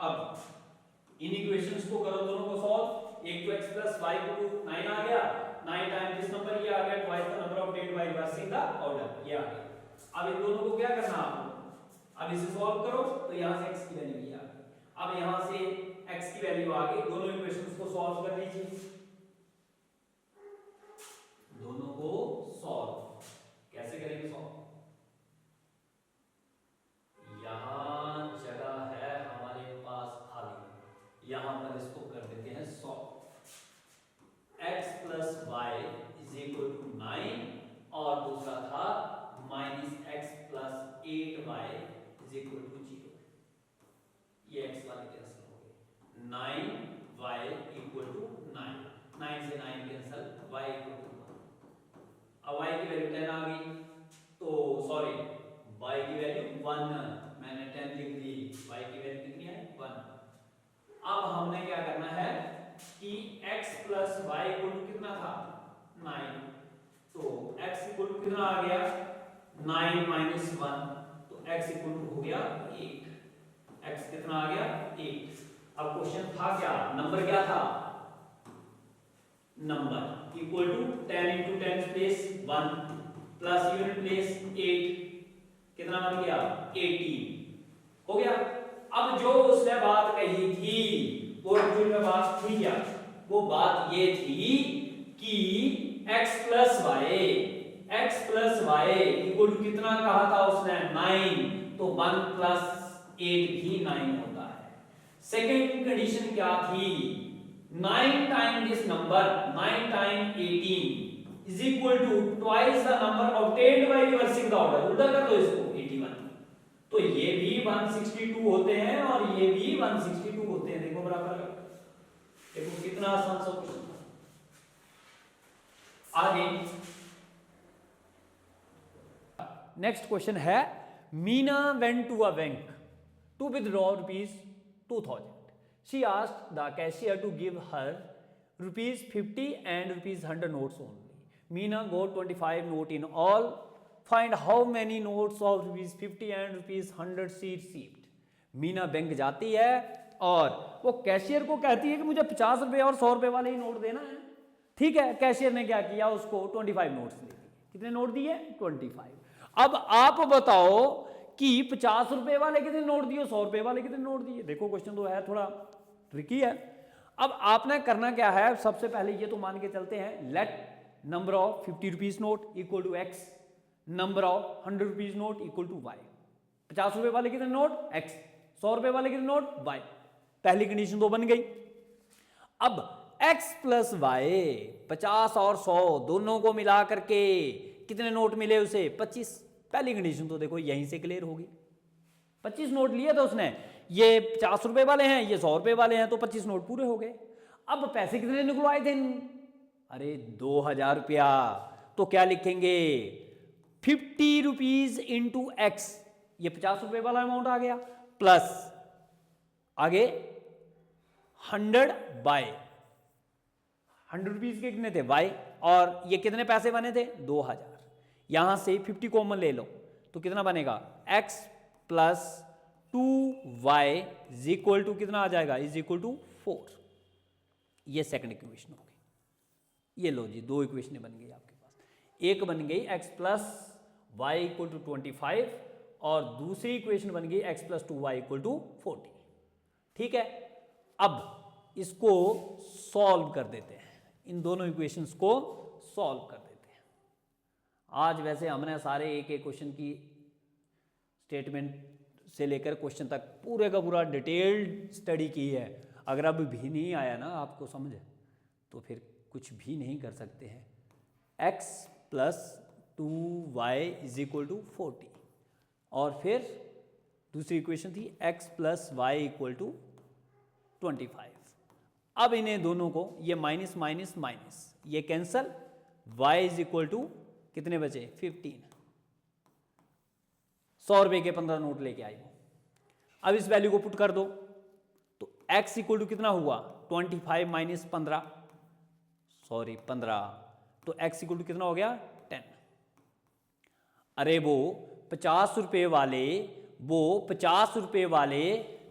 अब इन इक्वेशंस को करो दोनों को सॉल्व। एक तो x प्लस वाई को 9 आ गया, 9 टाइम दिस नंबर ये आ गया, twice the number obtained by reversing the order, ये आ गया। अब इन दोनों को क्या करना आपको, अब इसे सॉल्व करो तो यहां से x की वैल्यू ये आ गई। अब यहां से x की वैल्यू आ गई, दोनों इक्वेशंस को सॉल्व कर लीजिए, दोनों को सॉल्व कैसे करेंगे सॉल्व, यहां जगह है हमारे पास खाली, यहां पर इसको कर देते हैं solve. x plus y is equal to 9 और दूसरा था minus x plus 8y is equal to 0। ये x वाले कैंसिल हो गए, 9y इक्वल टू 9, 9 से 9 कैंसिल, y इक्वल टू 1। अब y की वैल्यू 10 आ गई, तो सॉरी y की वैल्यू 1, मैंने 10 लिख दी, y की वैल्यू कितनी है 1। अब हमने क्या करना है कि x plus y equal to कितना था 9, तो x इक्वल टू कितना आ गया 9 माइनस 1, तो x इक्वल टू हो गया 8, x कितना आ गया 8। अब क्वेश्चन था क्या, नंबर क्या था, number equal to 10 into 10 place 1 plus unit place 8, कितना बन गया 18 हो गया। अब जो उसने बात कही थी वो एक्चुअल में बात थी क्या, वो बात ये थी कि x plus y equal to कितना कहा था उसने 9, तो 1 प्लस 8 भी 9 होता है। सेकेंड कंडीशन क्या थी, 9 time this number, 9 time 18 is equal to twice the number obtained by reversing the order, उल्टा कर दो इसको 81, तो ये भी 162 होते हैं और ये भी 162 होते हैं, देखो बराबर, देखो कितना आसान सा क्वेश्चन था। आगे नेक्स्ट क्वेश्चन है, Meena went to a bank to withdraw ₹2000. She asked the cashier to give her ₹50 and ₹100 notes only. Meena got 25 notes in all. Find how many notes of ₹50 and ₹100 she received. Meena bank जाती है और वो cashier को कहती है कि मुझे 50 रुपए और 100 रुपए वाले ही नोट देना है। ठीक है, कैशियर ने क्या किया, उसको 25 नोट्स दे दिए। कितने नोट दिए 25। अब आप बताओ कि 50 रुपए वाले कितने नोट दिए, 100 रुपए वाले कितने नोट दिए। देखो क्वेश्चन तो है थोड़ा ट्रिकी है। अब आपने करना क्या है, सबसे पहले ये तो मान के चलते हैं, let number of 50 rupees note equal to x, number of 100 rupees note equal to y। 50 रुपए वाले कितने नोट x, 100 रुपए वाले कितने नोट y। पहली कंडीशन तो बन गई। अब x प्लस वाई, 50 और 100 दोनों को मिला करके कितने नोट मिले उसे 25। पहली कंडीशन तो देखो यहीं से क्लियर होगी, 25 नोट लिए थे उसने, ये 50 रुपए वाले हैं, ये 100 रुपए वाले हैं, तो 25 नोट पूरे हो गए। अब पैसे कितने निकलवाए थे, अरे 2000 रुपया, तो क्या लिखेंगे 50 रुपीज इंटू एक्स, ये 50 रुपए वाला अमाउंट आ गया, प्लस आगे 100 बाय 100 रुपीज के कितने थे y, और ये कितने पैसे बने थे 2000। यहां से 50 कॉमन ले लो तो कितना बनेगा x plus 2y is equal to कितना आ जाएगा, इज इक्वल टू 4। ये सेकंड इक्वेशन हो गई। ये लो जी, दो इक्वेशन बन गई आपके पास। एक बन गई x plus y equal to 25 और दूसरी इक्वेशन बन गई x plus 2y equal to 40। ठीक है, अब इसको सॉल्व कर देते हैं, इन दोनों इक्वेशंस को सॉल्व कर देते हैं। आज वैसे हमने सारे एक एक क्वेश्चन की स्टेटमेंट से लेकर क्वेश्चन तक पूरे का पूरा डिटेल्ड स्टडी की है। अगर अब भी नहीं आया ना आपको समझ, तो फिर कुछ भी नहीं कर सकते हैं। x plus 2y is equal to 40 और फिर दूसरी इक्वेशन थी x plus y equal to 25। अब इन्हें दोनों को, ये माइनस माइनस माइनस ये cancel, y is equal to कितने बचे 15। 100 रुपए के 15 नोट लेके आई वो। अब इस वैल्यू को पुट कर दो तो x इक्वल टू कितना हुआ 25 माइनस 15, सॉरी 15, तो x इक्वल टू कितना हो गया 10। अरे वो 50 रुपए वाले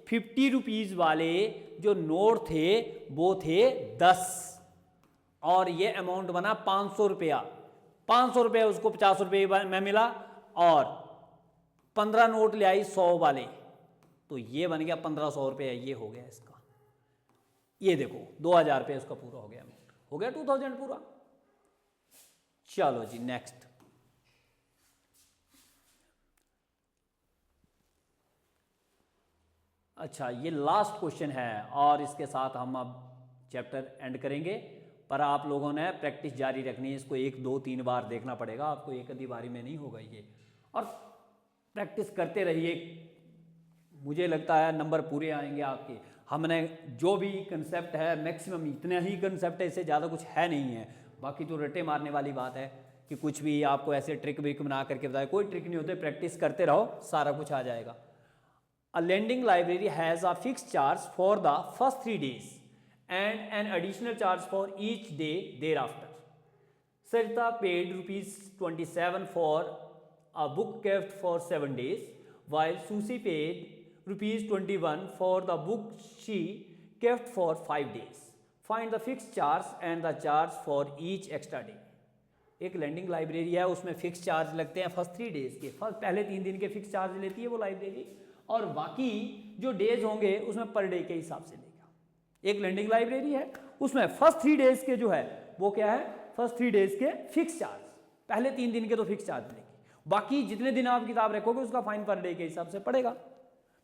50 रुपीज़ वाले जो नोट थे वो थे 10 और ये अमाउंट बना 500 रुपया। 500 रुपया उसको 50 रुपये में मिला और 15 नोट ले आई 100 वाले, तो ये बन गया 1500 रुपया। ये हो गया इसका, ये देखो 2000 रुपये उसका पूरा हो गया, हो गया 2000 पूरा। चलो जी नेक्स्ट। अच्छा ये लास्ट क्वेश्चन है और इसके साथ हम अब चैप्टर एंड करेंगे, पर आप लोगों ने प्रैक्टिस जारी रखनी है। इसको 1 2 3 बार देखना पड़ेगा आपको, एक आधी बारी में नहीं होगा ये, और प्रैक्टिस करते रहिए। मुझे लगता है नंबर पूरे आएंगे आपके। हमने जो भी कंसेप्ट है मैक्सिमम इतना ही कंसेप्ट है, इससे ज़्यादा कुछ है नहीं है। बाकी तो रटे मारने वाली बात है कि कुछ भी आपको ऐसे ट्रिक विक बना करके बताए, कोई ट्रिक नहीं होते। प्रैक्टिस करते रहो, सारा कुछ आ जाएगा। A lending library has a fixed charge for the first 3 days and an additional charge for each day thereafter. Sarita paid ₹27 for a book kept for 7 days, while Susie paid ₹21 for the book she kept for 5 days. Find the fixed charge and the charge for each extra day. एक lending library है, उसमें fix charge लगते हैं first 3 days के। First पहले 3 दिन के fix charge लेती है वो लाइब्रेरी, और बाकी जो डेज होंगे उसमें पर डे के हिसाब से लेगा। एक लेंडिंग लाइब्रेरी है, उसमें फर्स्ट 3 डेज के जो है वो क्या है, फर्स्ट 3 डेज के फिक्स चार्ज, पहले 3 दिन के तो फिक्स चार्ज लेगी, बाकी जितने दिन आप किताब रखोगे उसका फाइन पर डे के हिसाब से पड़ेगा।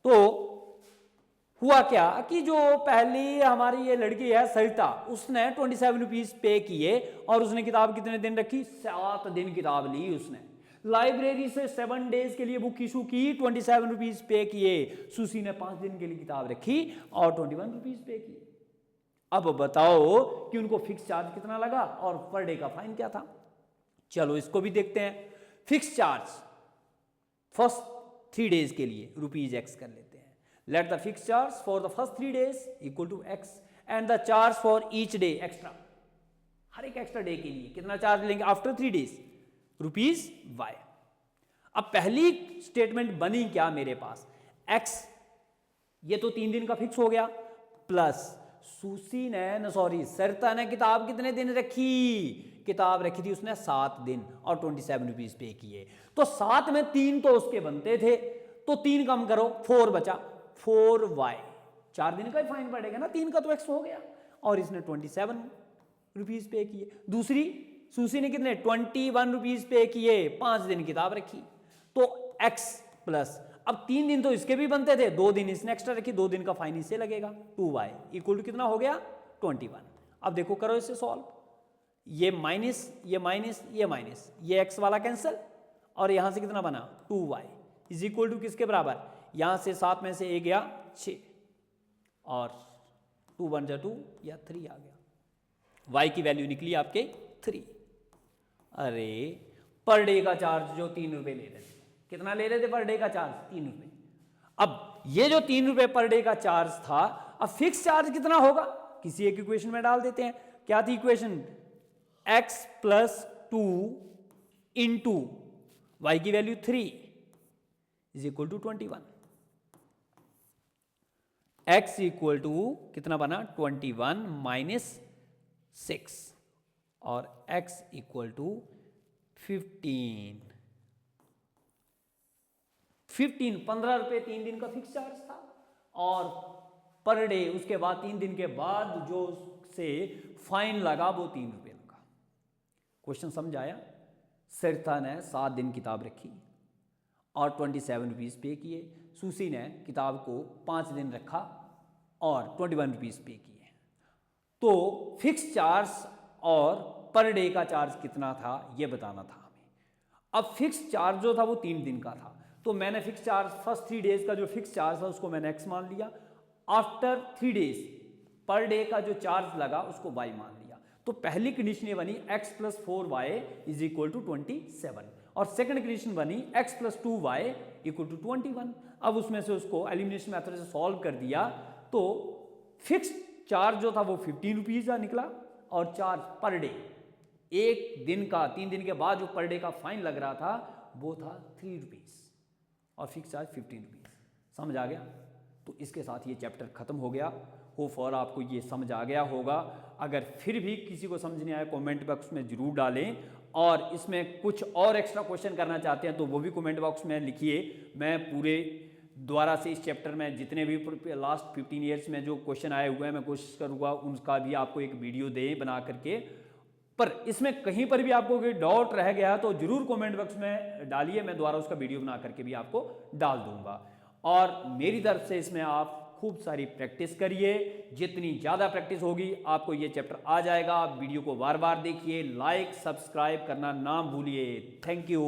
तो हुआ क्या कि जो पहली हमारी ये लड़की है सरिता, उसने 27 रुपीज पे किए और उसने किताब कितने दिन रखी, 7 दिन किताब ली उसने। लाइब्रेरी से 7 डेज के लिए बुक इशू की, 27 रुपीज पे किए। सुसी ने 5 दिन के लिए किताब रखी और 21 रुपीज पे किए। अब बताओ कि उनको फिक्स चार्ज कितना लगा और पर डे का फाइन क्या था। चलो इसको भी देखते हैं। फिक्स चार्ज फर्स्ट 3 डेज के लिए ₹x कर लेते हैं। Let the fix charge for the first 3 days equal to x and the charge for each day extra. हर एक एक्स्ट्रा डे के लिए कितना चार्ज लेंगे आफ्टर 3 डेज, ₹y। अब पहली स्टेटमेंट बनी क्या मेरे पास, x ये तो 3 दिन का फिक्स हो गया, प्लस सुसी ने सरिता ने किताब कितने दिन रखी, किताब रखी थी उसने 7 दिन और 27 रुपीज पे किए। तो 7 में 3 तो उसके बनते थे, तो 3 कम करो 4 बचा, 4y। 4 दिन का ही फाइन पड़ेगा ना, 3 का तो x हो गया और इसने 27 रुपीज पे किए। दूसरी सुसी ने कितने 21 रुपीज पे किए, 5 दिन किताब रखी, तो x प्लस, अब 3 दिन तो इसके भी बनते थे, 2 दिन इसने एक्स्ट्रा रखी, 2 दिन का फाइन इससे लगेगा, 2y इक्वल टू कितना हो गया 21। अब देखो करो इसे सॉल्व, ये माइनस ये माइनस ये माइनस, ये x वाला कैंसिल और यहां से कितना बना 2y इज इक्वल टू किसके बराबर, यहां से 7 में से 1 गया 6 और 2 1 2 या 3 आ गया, y की वैल्यू निकली आपके 3। अरे पर डे का चार्ज जो 3 रुपए ले रहे थे, कितना ले रहे थे पर डे का चार्ज 3 रुपए। अब ये जो 3 रुपए पर डे का चार्ज था, अब फिक्स चार्ज कितना होगा किसी एक इक्वेशन में डाल देते हैं। क्या थी equation, x plus 2 into y की value 3 is equal to 21। x equal to कितना बना 21 माइनस 6 और x इक्वल टू 15 रुपए 3 दिन का फिक्स चार्ज था और पर डे उसके बाद 3 दिन के बाद जो से फाइन लगा वो 3 रुपए लगा। क्वेश्चन समझ आया। सरिता ने 7 दिन किताब रखी और 27 रुपीज पे किए, सुसी ने किताब को 5 दिन रखा और 21 रुपीज पे किए। तो फिक्स चार्ज और पर डे का चार्ज कितना था ये बताना था हमें। अब फिक्स चार्ज जो था वो 3 दिन का था, तो मैंने फिक्स चार्ज फर्स्ट 3 डेज का जो फिक्स चार्ज था उसको मैंने x मान लिया। आफ्टर 3 डेज पर डे का जो चार्ज लगा उसको y मान लिया। तो पहली कंडीशन ये बनी x plus 4y is equal to 27 और सेकंड कंडीशन बनी x plus 2y equal to 21। अब उसमें से उसको एलिमिनेशन मेथड से सॉल्व कर दिया तो फिक्स चार्ज जो था वो 15 रुपीज का निकला और चार्ज पर डे एक दिन का 3 दिन के बाद जो पर डे का फाइन लग रहा था वो था 3 रुपीज और फिक्स चार्ज 15 रुपीज। समझ आ गया। तो इसके साथ ये चैप्टर ख़त्म हो गया। होप और आपको ये समझ आ गया होगा। अगर फिर भी किसी को समझ नहीं आया कमेंट बॉक्स में ज़रूर डालें, और इसमें कुछ और एक्स्ट्रा क्वेश्चन करना चाहते हैं तो वो भी कमेंट बॉक्स में लिखिए। मैं पूरे दोबारा से इस चैप्टर में जितने भी लास्ट 15 ईयर्स में जो क्वेश्चन आए हुए हैं मैं कोशिश करूँगा उनका भी आपको एक वीडियो दें बना करके। पर इसमें कहीं पर भी आपको कोई डाउट रह गया तो जरूर कमेंट बॉक्स में डालिए, मैं दोबारा उसका वीडियो बना करके भी आपको डाल दूंगा। और मेरी तरफ से इसमें आप खूब सारी प्रैक्टिस करिए, जितनी ज़्यादा प्रैक्टिस होगी आपको ये चैप्टर आ जाएगा। आप वीडियो को बार बार देखिए, लाइक सब्सक्राइब करना ना भूलिए। Thank you.